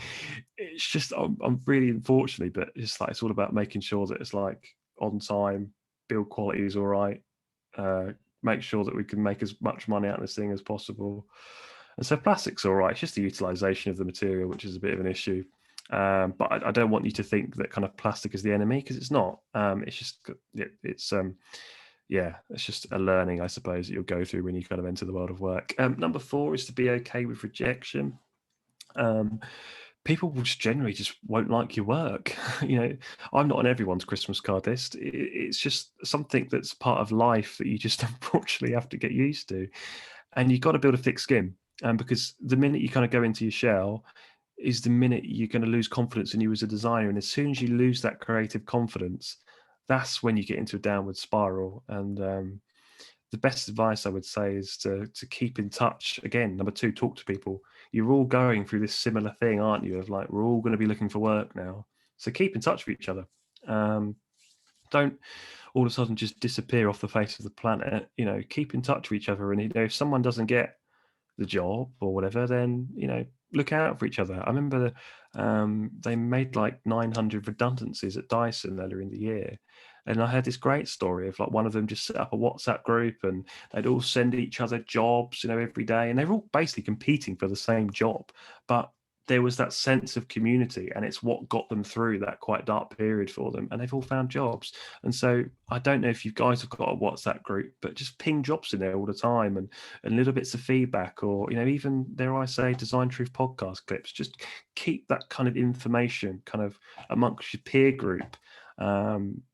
it's just, I'm really, unfortunately, but it's like, it's all about making sure that it's like on time, build quality is all right, make sure that we can make as much money out of this thing as possible. And so plastic's all right. It's just the utilization of the material, which is a bit of an issue. But I don't want you to think that kind of plastic is the enemy, because it's not. It's just, it's just a learning, I suppose, that you'll go through when you kind of enter the world of work. Number 4 is to be okay with rejection. People will generally just won't like your work. I'm not on everyone's Christmas card list. It's just something that's part of life that you just unfortunately have to get used to. And you've got to build a thick skin. Because the minute you kind of go into your shell is the minute you're going to lose confidence in you as a designer. And as soon as you lose that creative confidence, that's when you get into a downward spiral. And the best advice I would say is to keep in touch. Again, number 2, talk to people. You're all going through this similar thing, aren't you? Of like, we're all going to be looking for work now. So keep in touch with each other. don't all of a sudden just disappear off the face of the planet. You know, keep in touch with each other, and you know, if someone doesn't get the job or whatever, then you know, look out for each other. I remember they made like 900 redundancies at Dyson earlier in the year, and I heard this great story of like one of them just set up a WhatsApp group, and they'd all send each other jobs, you know, every day, and they were all basically competing for the same job, but there was that sense of community, and it's what got them through that quite dark period for them, and they've all found jobs. And so I don't know if you guys have got a WhatsApp group, but just ping jobs in there all the time, and little bits of feedback, or you know, even dare I say Design Truth podcast clips. Just keep that kind of information kind of amongst your peer group,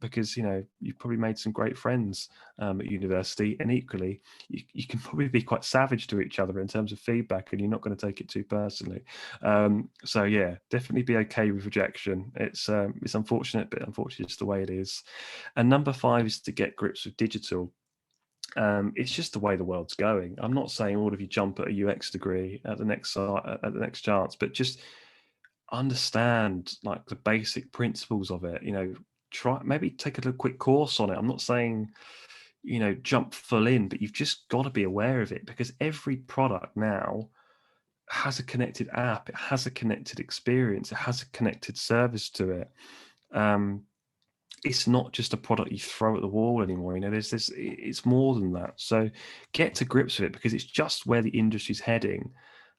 because you know, you've probably made some great friends at university, and equally you can probably be quite savage to each other in terms of feedback, and you're not going to take it too personally. So yeah, definitely be okay with rejection. It's unfortunate, but unfortunately it's the way it is. And number 5 is to get grips with digital. It's just the way the world's going. I'm not saying all of you jump at a UX degree at the next chance, but just understand like the basic principles of it. You know, try maybe take a little quick course on it. I'm not saying, you know, jump full in, but you've just got to be aware of it, because every product now has a connected app, it has a connected experience, it has a connected service to it. It's not just a product you throw at the wall anymore. You know, there's this, it's more than that. So get to grips with it, because it's just where the industry's heading,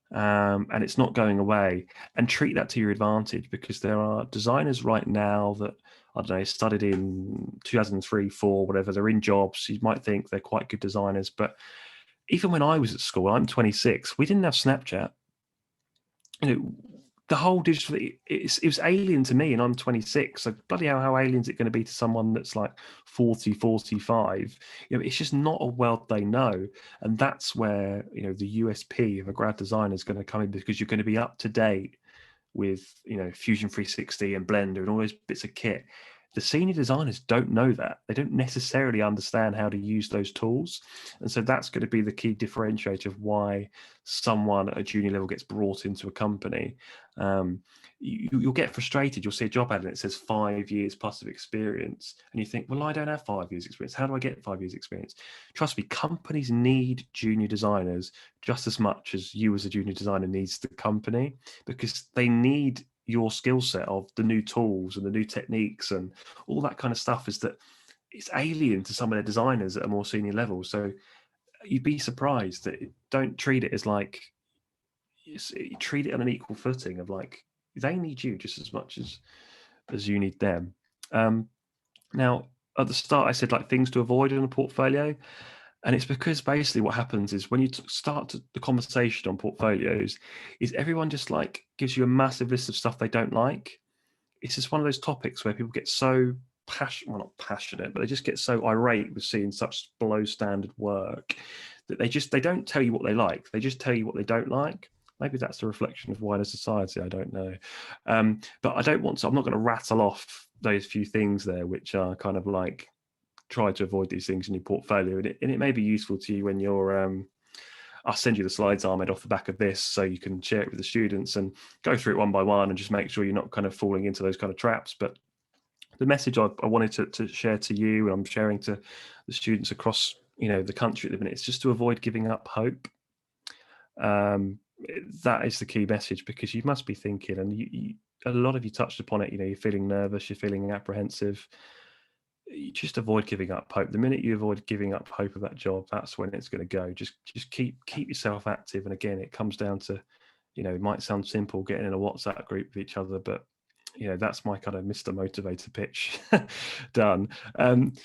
and it's not going away. And treat that to your advantage, because there are designers right now that, I don't know, studied in 2003, 4, whatever, they're in jobs. You might think they're quite good designers, but even when I was at school, I'm 26, we didn't have Snapchat. You know, the whole digital, it was alien to me, and I'm 26. So bloody hell, how alien is it going to be to someone that's like 40, 45? You know, it's just not a world they know. And that's where, you know, the USP of a grad designer is going to come in, because you're going to be up to date with, you know, Fusion 360 and Blender and all those bits of kit. The senior designers don't know that. They don't necessarily understand how to use those tools. And so that's going to be the key differentiator of why someone at a junior level gets brought into a company. You'll get frustrated. You'll see a job ad and it says 5 years plus of experience. And you think, well, I don't have 5 years experience. How do I get 5 years experience? Trust me, companies need junior designers just as much as you as a junior designer needs the company, because they need your skill set of the new tools and the new techniques and all that kind of stuff. Is that it's alien to some of their designers at a more senior level. So you'd be surprised that don't treat it as like, you treat it on an equal footing of like, they need you just as much as you need them. Now at the start I said like things to avoid in a portfolio, and it's because basically what happens is when you start the conversation on portfolios, is everyone just like gives you a massive list of stuff they don't like. It's just one of those topics where people get so not passionate, but they just get so irate with seeing such below standard work that they don't tell you what they like. They just tell you what they don't like. Maybe that's a reflection of wider society. I don't know. But I'm not going to rattle off those few things there, which are kind of like, try to avoid these things in your portfolio, and it may be useful to you when you're I'll send you the slides, Ahmed, off the back of this, so you can share it with the students and go through it one by one and just make sure you're not kind of falling into those kind of traps. But the message I wanted to share to you, and I'm sharing to the students across, you know, the country at the minute, it's just to avoid giving up hope. That is the key message, because you must be thinking, and a lot of you touched upon it, you know, you're feeling nervous, you're feeling apprehensive. You just avoid giving up hope. The minute you avoid giving up hope of that job, that's when it's going to go. Just keep yourself active. And again, it comes down to, you know, it might sound simple getting in a WhatsApp group with each other, but you know, that's my kind of Mr. Motivator pitch done. Mr.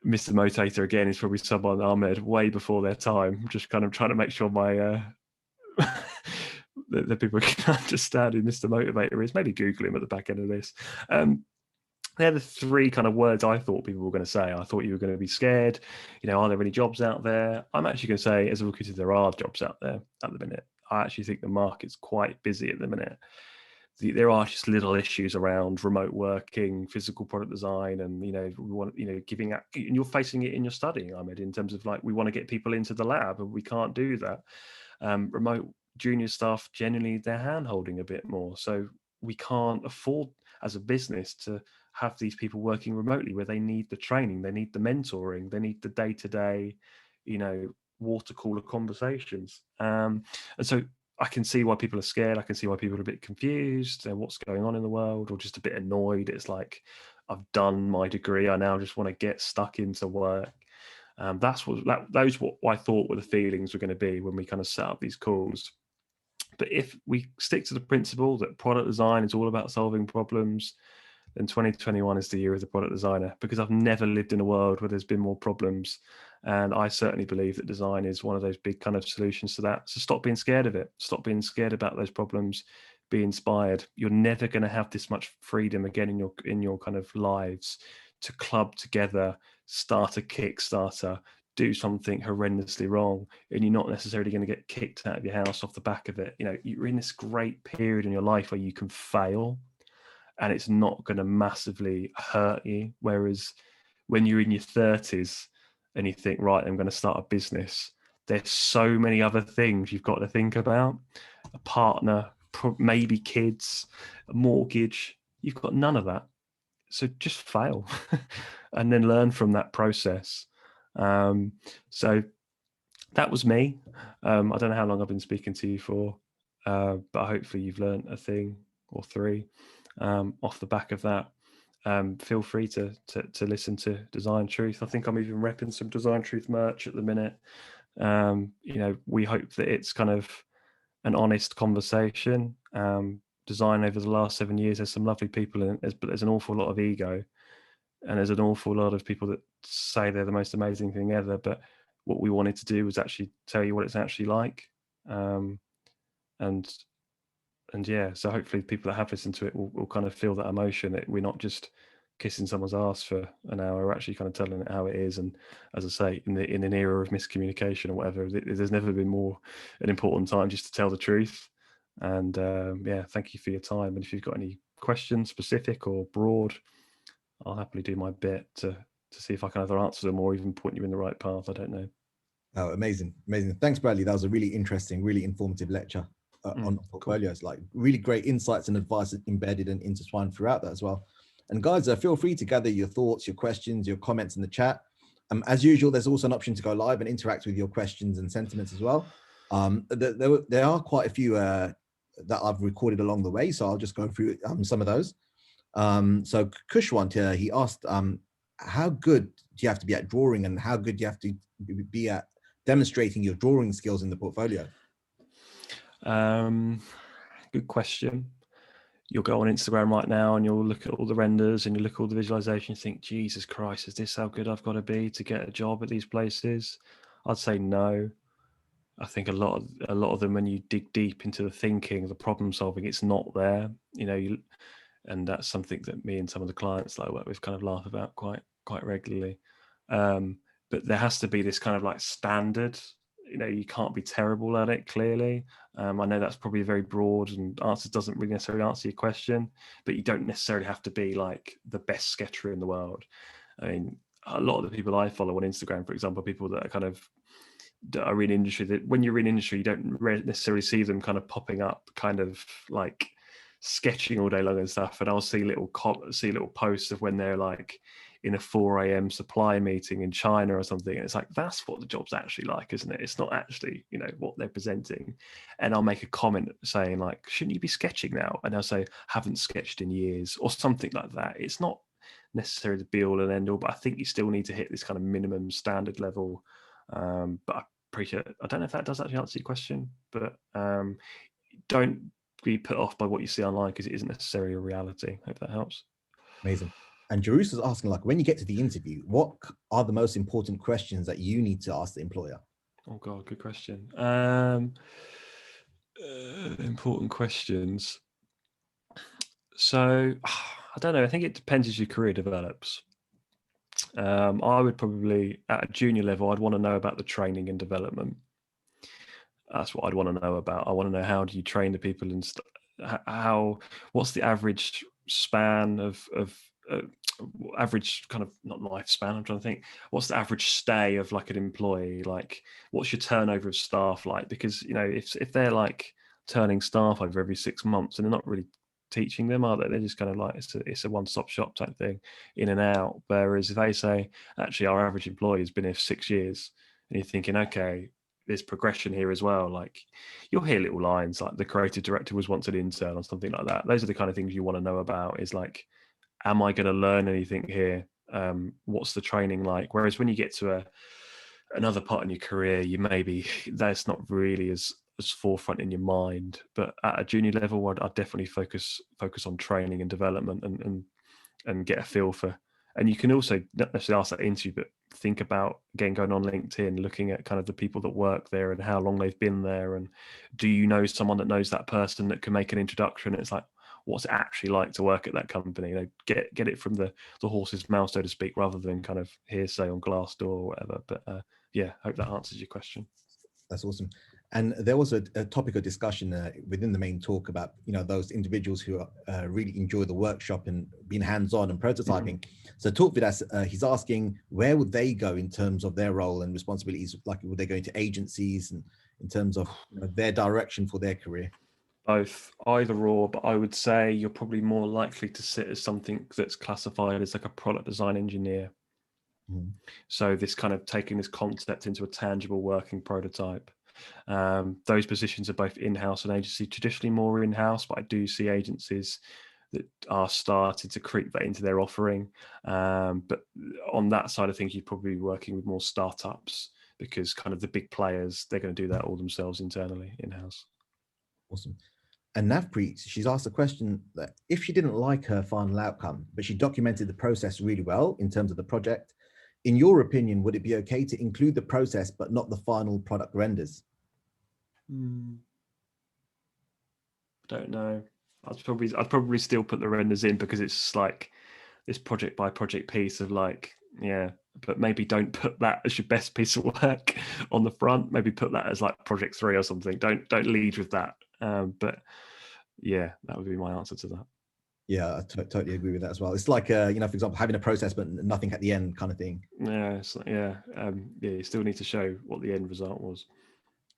Motivator again is probably someone, Ahmed, way before their time. Just kind of trying to make sure my that people can understand who Mr. Motivator is. Maybe Google him at the back end of this. They're the 3 kind of words I thought people were going to say. I thought you were going to be scared. You know, are there any jobs out there? I'm actually going to say, as a recruiter, there are jobs out there at the minute. I actually think the market's quite busy at the minute. There are just little issues around remote working, physical product design, and, you know, we want, you know, giving out, and you're facing it in your studying, Ahmed, in terms of like, we want to get people into the lab and we can't do that. Remote junior staff, generally, they're hand holding a bit more. So we can't afford as a business to have these people working remotely where they need the training, they need the mentoring, they need the day-to-day, water cooler conversations. And so I can see why people are scared. I can see why people are a bit confused and what's going on in the world, or just a bit annoyed. It's like, I've done my degree, I now just want to get stuck into work. Those what I thought were the feelings were going to be when we kind of set up these calls. But if we stick to the principle that product design is all about solving problems, then 2021 is the year of the product designer, because I've never lived in a world where there's been more problems. And I certainly believe that design is one of those big kind of solutions to that. So stop being scared of it. Stop being scared about those problems. Be inspired. You're never going to have this much freedom again in your kind of lives to club together, start a Kickstarter, do something horrendously wrong, and you're not necessarily going to get kicked out of your house off the back of it. You're in this great period in your life where you can fail and it's not going to massively hurt you. Whereas when you're in your 30s and you think, right, I'm going to start a business, there's so many other things you've got to think about. A partner, maybe kids, a mortgage. You've got none of that. So just fail and then learn from that process. So that was me. I don't know how long I've been speaking to you for, but hopefully you've learned a thing or three off the back of that. Feel free to listen to Design Truth. I think I'm even repping some Design Truth merch at the minute. We hope that it's kind of an honest conversation. Design over the last 7 years, there's some lovely people in it, but there's an awful lot of ego, and there's an awful lot of people that say they're the most amazing thing ever. But what we wanted to do was actually tell you what it's actually like. And yeah, so hopefully people that have listened to it will kind of feel that emotion, that we're not just kissing someone's ass for an hour, we're actually kind of telling it how it is. And as I say, in an era of miscommunication or whatever, there's never been more an important time just to tell the truth. And yeah, thank you for your time. And if you've got any questions, specific or broad, I'll happily do my bit to see if I can either answer them or even point you in the right path. I don't know. Oh, amazing. Thanks, Bradley. That was a really interesting, really informative lecture on portfolios. Cool. Like really great insights and advice embedded and intertwined throughout that as well. And guys, feel free to gather your thoughts, your questions, your comments in the chat. As usual, there's also an option to go live and interact with your questions and sentiments as well. There are quite a few that I've recorded along the way, so I'll just go through some of those. So Kushwant here, he asked, how good do you have to be at drawing, and how good do you have to be at demonstrating your drawing skills in the portfolio? Good question. You'll go on Instagram right now and you'll look at all the renders and you look at all the visualizations and think, Jesus Christ, is this how good I've got to be to get a job at these places? I'd say no. I think a lot of them, when you dig deep into the thinking, the problem solving, it's not there. And that's something that me and some of the clients that I work with kind of laugh about quite regularly. But there has to be this kind of like standard. You can't be terrible at it, clearly. I know that's probably very broad and doesn't really necessarily answer your question, but you don't necessarily have to be like the best sketcher in the world. I mean, a lot of the people I follow on Instagram, for example, people that are in industry, that when you're in industry, you don't necessarily see them kind of popping up kind of like sketching all day long and stuff. And I'll see little posts of when they're like in a 4 a.m. supply meeting in China or something. And it's like, that's what the job's actually like, isn't it? It's not actually, what they're presenting. And I'll make a comment saying like, shouldn't you be sketching now? And I'll say, haven't sketched in years or something like that. It's not necessarily the be all and end all, but I think you still need to hit this kind of minimum standard level. But I appreciate it. I don't know if that does actually answer your question, but don't be put off by what you see online, because it isn't necessarily a reality. I hope that helps. Amazing. And Jerus is asking, like, when you get to the interview, what are the most important questions that you need to ask the employer? Oh God, good question. Important questions. So I don't know. I think it depends as your career develops. I would probably, at a junior level, I'd want to know about the training and development. That's what I'd want to know about. I want to know, how do you train the people, and what's the average span of average kind of, not lifespan, I'm trying to think, what's the average stay of like an employee, like what's your turnover of staff like? Because if they're like turning staff over every 6 months, and they're not really teaching them, are they? They're just kind of like, it's a one-stop shop type thing, in and out. Whereas if they say, actually, our average employee has been here for 6 years, and you're thinking, okay, there's progression here as well. Like, you'll hear little lines like the creative director was once an intern or something like that. Those are the kind of things you want to know about, is like, am I going to learn anything here? What's the training like? Whereas when you get to another part in your career, you maybe, that's not really as forefront in your mind. But at a junior level, I'd definitely focus on training and development, and get a feel for. And you can also not necessarily ask that into, but think about, again, going on LinkedIn, looking at kind of the people that work there and how long they've been there, and do you know someone that knows that person that can make an introduction? It's like, what's it actually like to work at that company? You know, get it from the horse's mouth, so to speak, rather than kind of hearsay on Glassdoor or whatever. But yeah, hope that answers your question. That's awesome. And there was a topic of discussion within the main talk about, you know, those individuals who really enjoy the workshop and being hands-on and prototyping. So talk with us, he's asking, where would they go in terms of their role and responsibilities? Like, would they go into agencies, and in terms of, you know, their direction for their career? Both, either or, but I would say you're probably more likely to sit as something that's classified as like a product design engineer. So this kind of taking this concept into a tangible working prototype. Those positions are both in-house and agency, traditionally more in-house, but I do see agencies that are starting to creep that into their offering. But on that side of things, you're probably working with more startups, because kind of the big players, they're going to do that all themselves internally, in-house. Awesome. And Navpreet, she's asked a question that if she didn't like her final outcome, but she documented the process really well in terms of the project, in your opinion, would it be okay to include the process but not the final product renders? I don't know. I'd probably still put the renders in, because it's like this project by project piece of like, yeah, but maybe don't put that as your best piece of work on the front. Maybe put that as like project 3 or something. Don't lead with that. But yeah, that would be my answer to that. Yeah, I totally agree with that as well. It's like, you know, for example, having a process but nothing at the end kind of thing. Yeah, it's like, yeah, you still need to show what the end result was.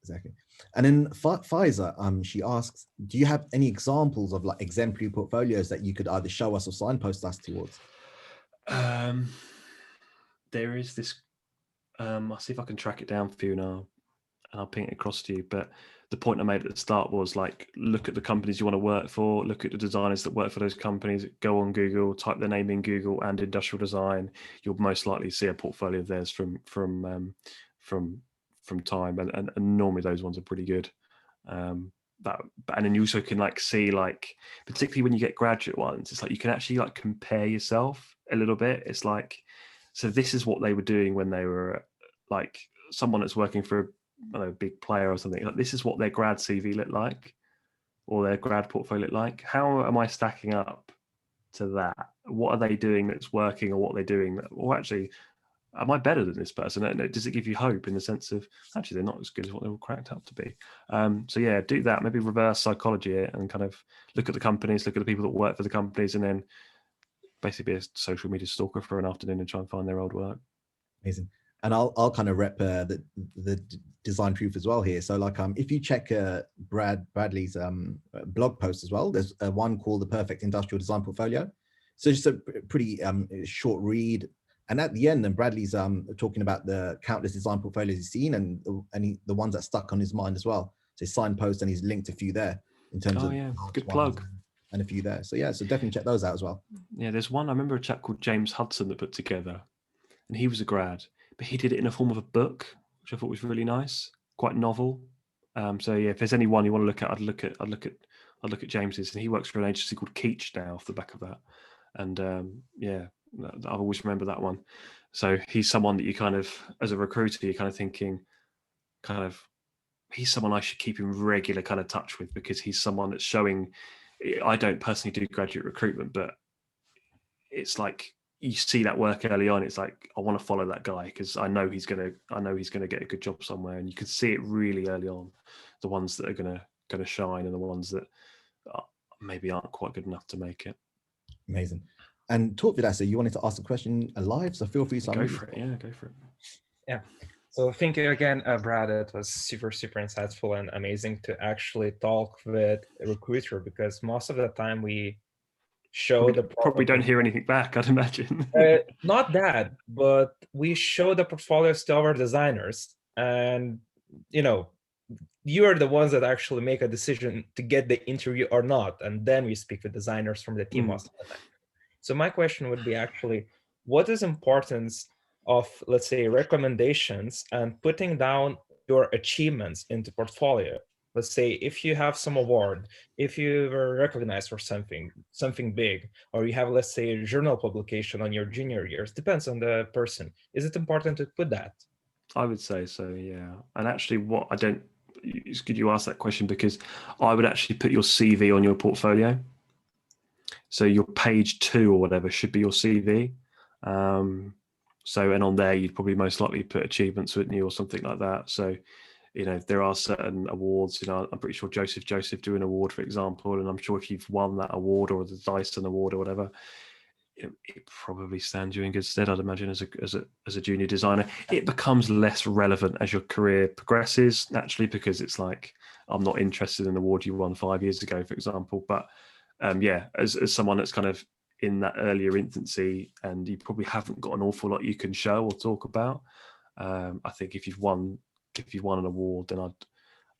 Exactly. And then Pfizer, she asks, do you have any examples of like exemplary portfolios that you could either show us or signpost us towards? There is this, I'll see if I can track it down for you now, and I'll ping it across to you. But the point I made at the start was like, look at the companies you want to work for, look at the designers that work for those companies, go on Google, type their name in Google and industrial design. You'll most likely see a portfolio of theirs from time, and normally those ones are pretty good. And then you also can like see, like, particularly when you get graduate ones, it's like you can actually like compare yourself a little bit. It's like, so this is what they were doing when they were like someone that's working for a big player or something. Like, this is what their grad CV looked like, or their grad portfolio looked like. How am I stacking up to that? What are they doing that's working, or what are they doing that, or actually, am I better than this person? Does it give you hope in the sense of, actually, they're not as good as what they were cracked up to be? So yeah, do that. Maybe reverse psychology it and kind of look at the companies, look at the people that work for the companies, and then basically be a social media stalker for an afternoon and try and find their old work. Amazing. And I'll kind of rep the design truth as well here. So like, if you check Bradley's blog post as well, there's one called The Perfect Industrial Design Portfolio. So just a pretty short read. And at the end, then Bradley's talking about the countless design portfolios he's seen, and the ones that stuck on his mind as well. So he's signpost, and he's linked a few there in terms of good plug, and a few there. So yeah, so definitely check those out as well. Yeah, there's one, I remember a chap called James Hudson that put together, and he was a grad, but he did it in a form of a book, which I thought was really nice, quite novel. So yeah, if there's anyone you want to look at, I'd look at James's, and he works for an agency called Keach now off the back of that. And yeah, I've always remembered that one. So he's someone that you kind of, as a recruiter, you're kind of thinking, he's someone I should keep in regular kind of touch with, because he's someone that's showing. I don't personally do graduate recruitment, but it's like you see that work early on. It's like, I want to follow that guy, because I know he's gonna get a good job somewhere, and you can see it really early on. The ones that are gonna shine, and the ones that maybe aren't quite good enough to make it. Amazing. And talk with us. So you wanted to ask a question live, so feel free to go for it. Yeah, go for it. Yeah. So thank you again, Brad. It was super insightful and amazing to actually talk with a recruiter, because most of the time we show the Probably don't hear anything back, I'd imagine. not that, but we show the portfolios to our designers, and you are the ones that actually make a decision to get the interview or not, and then we speak with designers from the team most of the time. So my question would be actually, what is importance of, let's say, recommendations and putting down your achievements into portfolio? Let's say if you have some award, if you were recognized for something big, or you have, let's say, a journal publication on your junior years, depends on the person. Is it important to put that? I would say so, yeah. And actually, it's good you asked that question, because I would actually put your CV on your portfolio. So your page 2 or whatever should be your CV. And on there, you'd probably most likely put achievements, wouldn't you, or something like that. So, there are certain awards, I'm pretty sure Joseph do an award, for example, and I'm sure if you've won that award or the Dyson award or whatever, it probably stands you in good stead, I'd imagine, as a junior designer. It becomes less relevant as your career progresses, naturally, because it's like, I'm not interested in an award you won 5 years ago, for example. But as someone that's kind of in that earlier infancy, and you probably haven't got an awful lot you can show or talk about, I think if you've won an award, then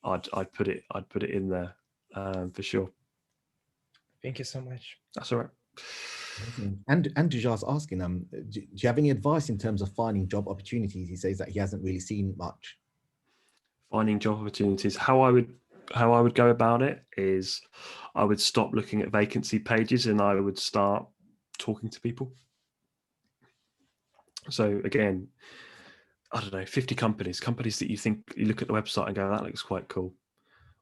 I'd put it in there, for sure. Thank you so much. That's all right. And Dujar's asking, do you have any advice in terms of finding job opportunities? He says that he hasn't really seen much. Finding job opportunities. How I would go about it is, I would stop looking at vacancy pages and I would start talking to people. So again, I don't know, 50 companies that you look at the website and go, that looks quite cool.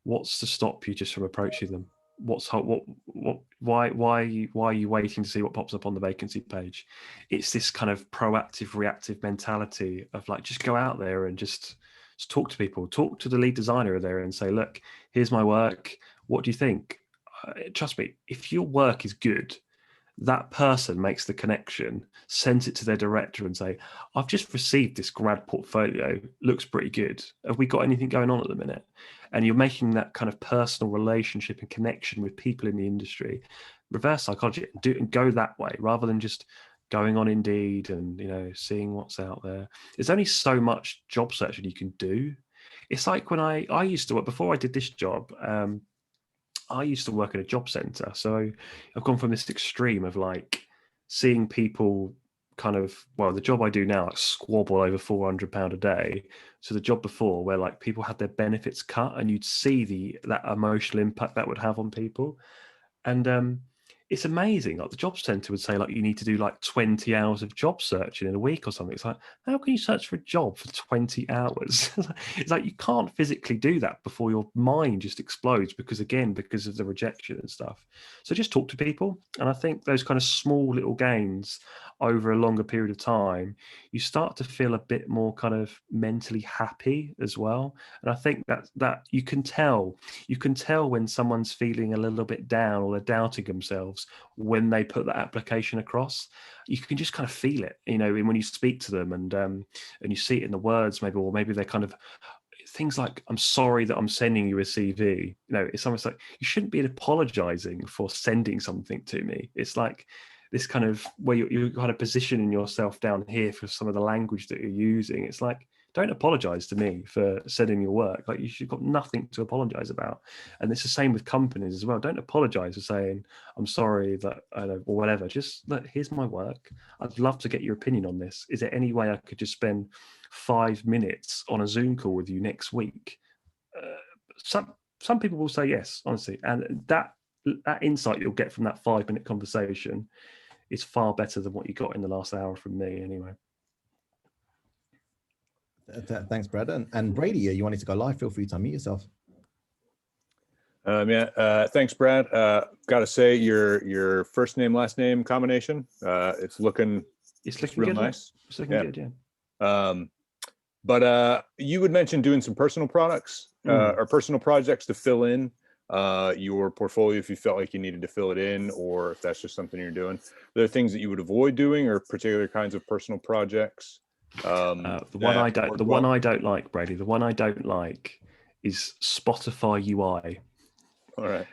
What's to stop you just from approaching them? Why are you waiting to see what pops up on the vacancy page? It's this kind of proactive, reactive mentality of like, just go out there and just talk to people, talk to the lead designer there and say, look, here's my work. What do you think? Trust me, if your work is good, that person makes the connection, sends it to their director and say, I've just received this grad portfolio, looks pretty good. Have we got anything going on at the minute? And you're making that kind of personal relationship and connection with people in the industry. Reverse psychology, and go that way rather than just going on Indeed and seeing what's out there. There's only so much job searching you can do. It's like when I used to work, before I did this job, I used to work at a job centre. So I've gone from this extreme of like seeing people the job I do now, like squabble over £400 a day, to the job before where like people had their benefits cut and you'd see that emotional impact that would have on people. And it's amazing. Like the job centre would say like, you need to do like 20 hours of job searching in a week or something. It's like, how can you search for a job for 20 hours? It's like, you can't physically do that before your mind just explodes because of the rejection and stuff. So just talk to people. And I think those kind of small little gains over a longer period of time, you start to feel a bit more kind of mentally happy as well. And I think that you can tell when someone's feeling a little bit down or they're doubting themselves when they put that application across. You can just kind of feel it, when you speak to them and you see it in the words, maybe they're kind of things like, I'm sorry that I'm sending you a CV. It's almost like, you shouldn't be apologizing for sending something to me. It's like this kind of where you're kind of positioning yourself down here for some of the language that you're using. It's like, don't apologize to me for sending your work. Like, you've got nothing to apologize about. And it's the same with companies as well. Don't apologize for saying, I'm sorry that, or whatever. Just look, here's my work. I'd love to get your opinion on this. Is there any way I could just spend 5 minutes on a Zoom call with you next week? Some people will say yes, honestly. And that insight you'll get from that 5-minute conversation is far better than what you got in the last hour from me anyway. Thanks, Brad. And Brady, you wanted to go live. Feel free to unmute yourself. Thanks, Brad. Got to say, your first name, last name combination, it's looking real good, nice. It's looking good, yeah. But you would mention doing some personal products or personal projects to fill in your portfolio if you felt like you needed to fill it in, or if that's just something you're doing. Are there things that you would avoid doing, or particular kinds of personal projects The one I don't like, Brady. The one I don't like is Spotify UI. All right.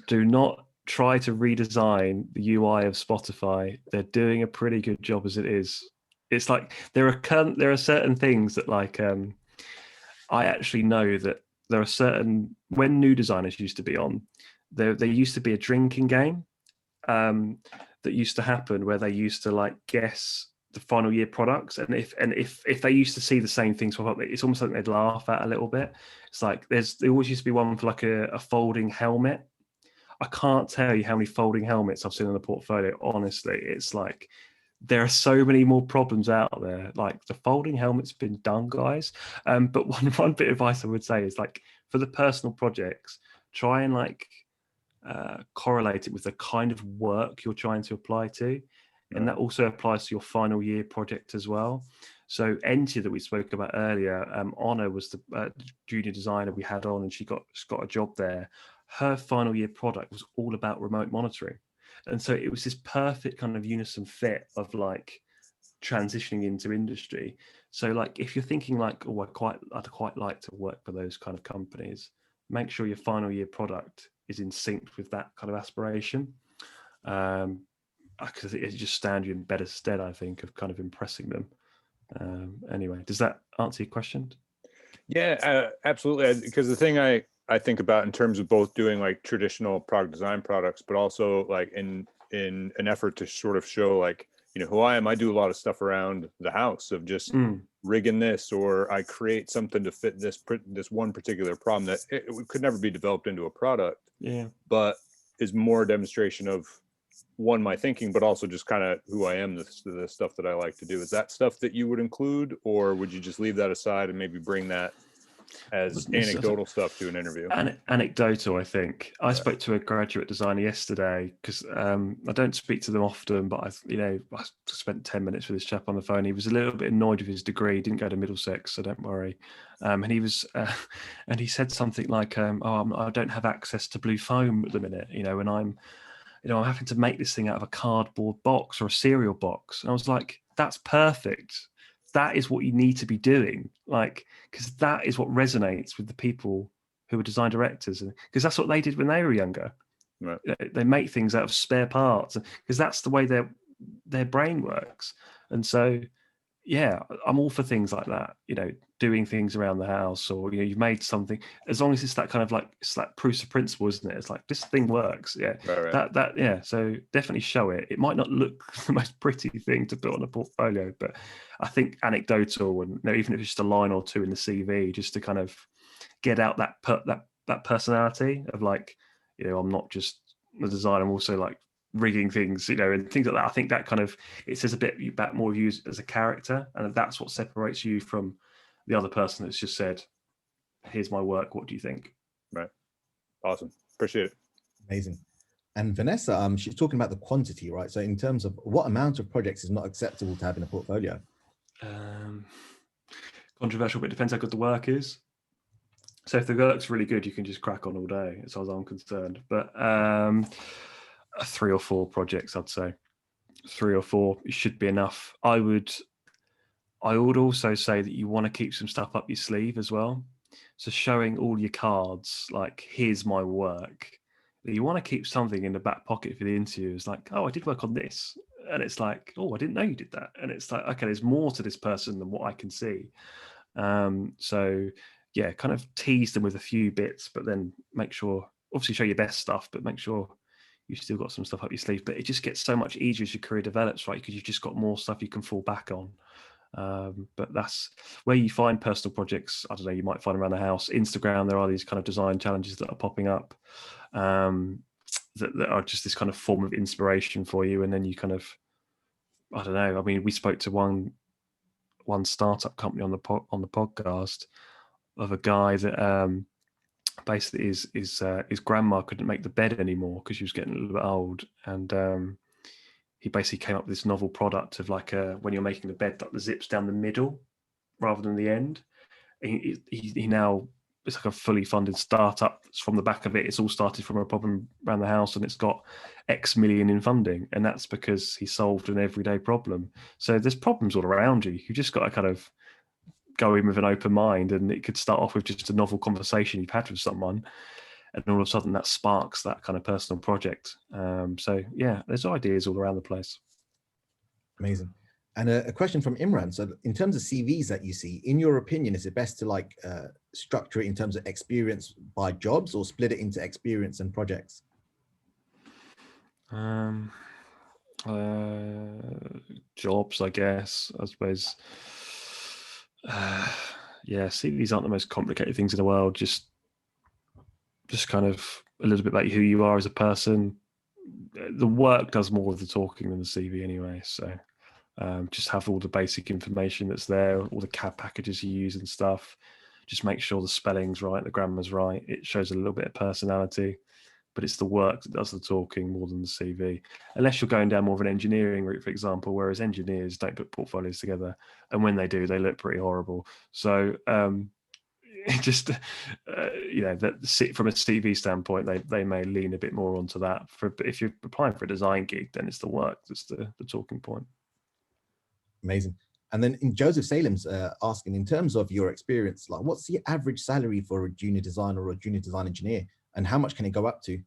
Do not try to redesign the UI of Spotify. They're doing a pretty good job as it is. It's like there are certain things that like I actually know that there are certain when new designers used to be on, there used to be a drinking game that used to happen where they used to like guess the final year products, and if they used to see the same things pop up, it's almost like they'd laugh at a little bit. It's like there always used to be one for like a folding helmet. I can't tell you how many folding helmets I've seen in the portfolio. Honestly, it's like there are so many more problems out there. Like the folding helmet's been done, guys. But one bit of advice I would say is like for the personal projects, try and like correlate it with the kind of work you're trying to apply to. And that also applies to your final year project as well. So Entia that we spoke about earlier, Honor was the junior designer we had on, and she got a job there. Her final year product was all about remote monitoring. And so it was this perfect kind of unison fit of like transitioning into industry. So like if you're thinking like, oh, I'd quite like to work for those kind of companies, make sure your final year product is in sync with that kind of aspiration. Because it just stands you in better stead, I think, of kind of impressing them. Anyway, does that answer your question? Yeah, absolutely. Because the thing I think about in terms of both doing like traditional product design products, but also like in an effort to sort of show like, you know, who I am. I do a lot of stuff around the house of just rigging this, or I create something to fit this one particular problem that it could never be developed into a product. Yeah, but is more a demonstration of one, my thinking, but also just kind of who I am, the stuff that I like to do. Is that stuff that you would include, or would you just leave that aside and maybe bring that as anecdotal stuff to an interview? Anecdotal, I think. I spoke to a graduate designer yesterday because I don't speak to them often, but I spent 10 minutes with this chap on the phone. He was a little bit annoyed with his degree. He didn't go to Middlesex, so don't worry. And he was, and he said something like, I don't have access to blue foam at the minute, and I'm having to make this thing out of a cardboard box or a cereal box. And I was like, that's perfect. That is what you need to be doing. Like, because that is what resonates with the people who are design directors. Because that's what they did when they were younger. Right. They make things out of spare parts because that's the way their brain works. And so, yeah, I'm all for things like that, doing things around the house, or you've made something, as long as it's that kind of like, it's that proof of principle, isn't it? It's like this thing works. Yeah. Right. That yeah. So definitely show it. It might not look the most pretty thing to put on a portfolio, but I think anecdotal, and even if it's just a line or two in the CV, just to kind of get out that personality of like, I'm not just a designer, I'm also like rigging things, and things like that. I think that kind of, it says a bit about more of you as a character, and that's what separates you from the other person that's just said, here's my work, what do you think? Right. Awesome. Appreciate it. Amazing. And Vanessa, she's talking about the quantity, right? So in terms of what amount of projects is not acceptable to have in a portfolio? Controversial, but it depends how good the work is. So if the work's really good, you can just crack on all day, as far as I'm concerned. But 3 or 4 projects, I'd say 3 or 4 should be enough. I would also say that you want to keep some stuff up your sleeve as well. So showing all your cards, like, here's my work. You want to keep something in the back pocket for the interview. It's like, oh, I did work on this. And it's like, oh, I didn't know you did that. And it's like, okay, there's more to this person than what I can see. So yeah, kind of tease them with a few bits, but then make sure, obviously show your best stuff, but make sure you've still got some stuff up your sleeve. But it just gets so much easier as your career develops, right? Because you've just got more stuff you can fall back on. But that's where you find personal projects. I don't know, you might find around the house. Instagram, there are these kind of design challenges that are popping up that are just this kind of form of inspiration for you. And then you kind of, I don't know, I mean, we spoke to one startup company on the podcast of a guy that basically his grandma couldn't make the bed anymore because she was getting a little bit old, and he basically came up with this novel product of like when you're making the bed, that the zips down the middle rather than the end. He now it's like a fully funded startup. From the back of it, it's all started from a problem around the house, and it's got X million in funding, and that's because he solved an everyday problem. So there's problems all around you. You just got to kind of go in with an open mind, and it could start off with just a novel conversation you've had with someone, and all of a sudden that sparks that kind of personal project. So yeah, there's ideas all around the place. Amazing. And a question from Imran. So in terms of CVs that you see, in your opinion, is it best to like structure it in terms of experience by jobs, or split it into experience and projects? Jobs, I guess, I suppose. Yeah, CVs aren't the most complicated things in the world. Just kind of a little bit about who you are as a person. The work does more of the talking than the CV anyway. So just have all the basic information that's there, all the CAD packages you use and stuff. Just make sure the spelling's right, the grammar's right. It shows a little bit of personality, but it's the work that does the talking more than the CV. Unless you're going down more of an engineering route, for example, whereas engineers don't put portfolios together, and when they do, they look pretty horrible. So just that from a CV standpoint, they may lean a bit more onto that. But if you're applying for a design gig, then it's the work that's the talking point. Amazing. And then in Joseph Salem's asking, in terms of your experience, like what's the average salary for a junior designer or a junior design engineer, and how much can it go up to?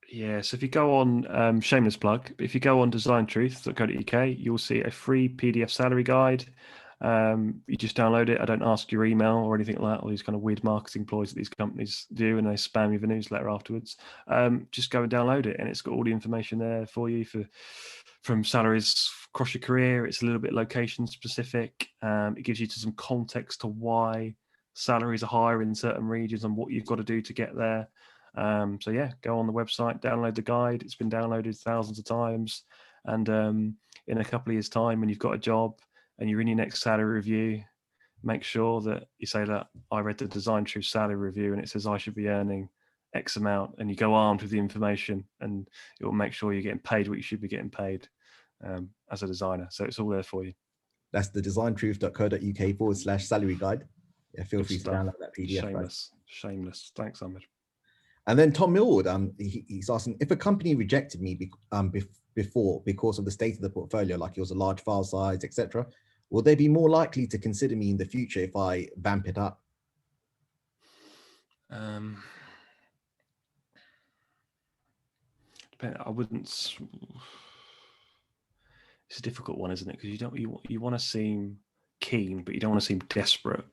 Yeah, so if you go on, shameless plug, if you go on designtruth.co.uk, you'll see a free PDF salary guide. You just download it. I don't ask your email or anything like that, all these kind of weird marketing ploys that these companies do, and they spam you with a newsletter afterwards. Just go and download it, and it's got all the information there for you from salaries across your career. It's a little bit location specific. It gives you some context to why salaries are higher in certain regions and what you've got to do to get there. So yeah, go on the website, download the guide. It's been downloaded thousands of times, and in a couple of years' time, when you've got a job and you're in your next salary review, make sure that you say that I read the Design Truth salary review and it says I should be earning X amount, and you go armed with the information, and it will make sure you're getting paid what you should be getting paid as a designer. So it's all there for you. That's the designtruth.co.uk/salary guide. Yeah, feel Good free stuff. to download that PDF. Shameless. Thanks, Ahmed. And then Tom Millward, he's asking, if a company rejected me before because of the state of the portfolio, like it was a large file size, etc., will they be more likely to consider me in the future if I vamp it up? I wouldn't. It's a difficult one, isn't it? Because you want to seem keen, but you don't want to seem desperate.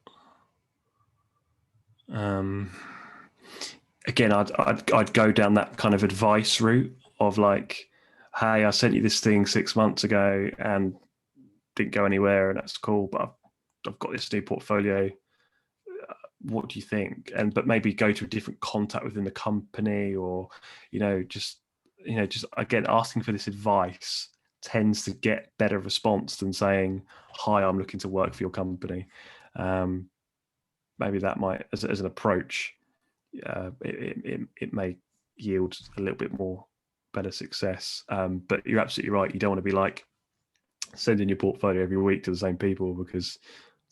Again, I'd go down that kind of advice route of like, hey, I sent you this thing 6 months ago and didn't go anywhere, and that's cool, but I've got this new portfolio. What do you think? But maybe go to a different contact within the company, or just again, asking for this advice tends to get better response than saying, hi, I'm looking to work for your company. Maybe that might, as an approach, it may yield a little bit more better success. But you're absolutely right. You don't want to be like sending your portfolio every week to the same people, because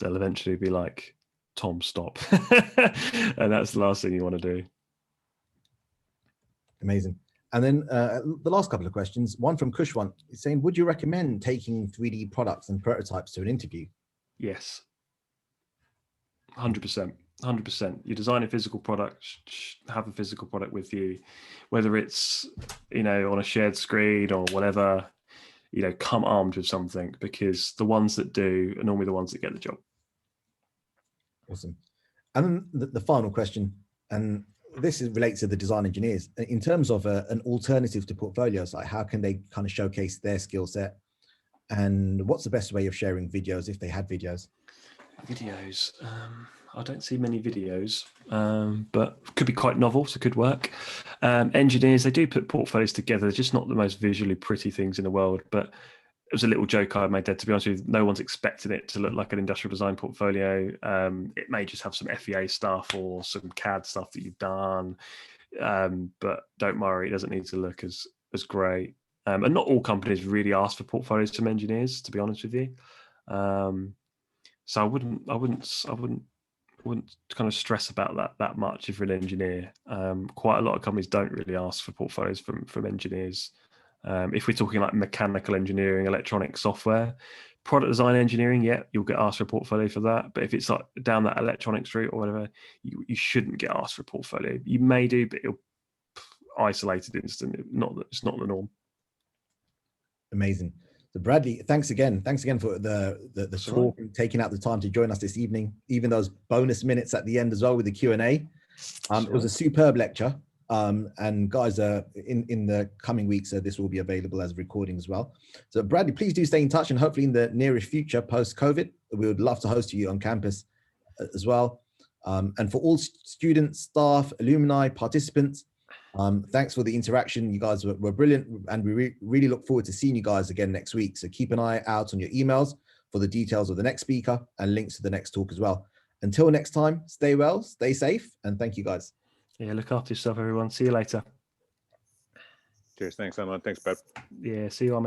they'll eventually be like, Tom, stop. And that's the last thing you want to do. Amazing. And then the last couple of questions, one from Kushwan, is saying, would you recommend taking 3D products and prototypes to an interview? Yes. 100%. 100%. You design a physical product, have a physical product with you, whether it's, on a shared screen or whatever, come armed with something, because the ones that do are normally the ones that get the job. Awesome. And then the final question, and this relates to the design engineers, in terms of an alternative to portfolios, like how can they kind of showcase their skill set, and what's the best way of sharing videos if they had videos? Videos. I don't see many videos, but could be quite novel, so could work. Engineers, they do put portfolios together. They're just not the most visually pretty things in the world, but it was a little joke I made there, to be honest with you. No one's expecting it to look like an industrial design portfolio. It may just have some FEA stuff or some CAD stuff that you've done, but don't worry, it doesn't need to look as great. And not all companies really ask for portfolios from engineers, to be honest with you. So I wouldn't wouldn't kind of stress about that much if you're an engineer. Quite a lot of companies don't really ask for portfolios from engineers. If we're talking like mechanical engineering, electronic software, product design engineering, yeah, you'll get asked for a portfolio for that. But if it's like down that electronics route or whatever, you shouldn't get asked for a portfolio. You may do, but it'll isolated instance. It's not the norm. Amazing. So Bradley, thanks again. Thanks again for the talk and taking out the time to join us this evening, even those bonus minutes at the end as well with the Q&A. It was a superb lecture. And guys, in the coming weeks, this will be available as a recording as well. So Bradley, please do stay in touch, and hopefully in the nearest future, post-COVID, we would love to host you on campus as well. And for all students, staff, alumni, participants, thanks for the interaction. You guys were brilliant, and we really look forward to seeing you guys again next week. So keep an eye out on your emails for the details of the next speaker and links to the next talk as well. Until next time, stay well, stay safe, and thank you guys. Yeah, look after yourself, everyone. See you later. Cheers. Thanks, Ahmed. Thanks, Brad. Yeah, see you, Ahmed.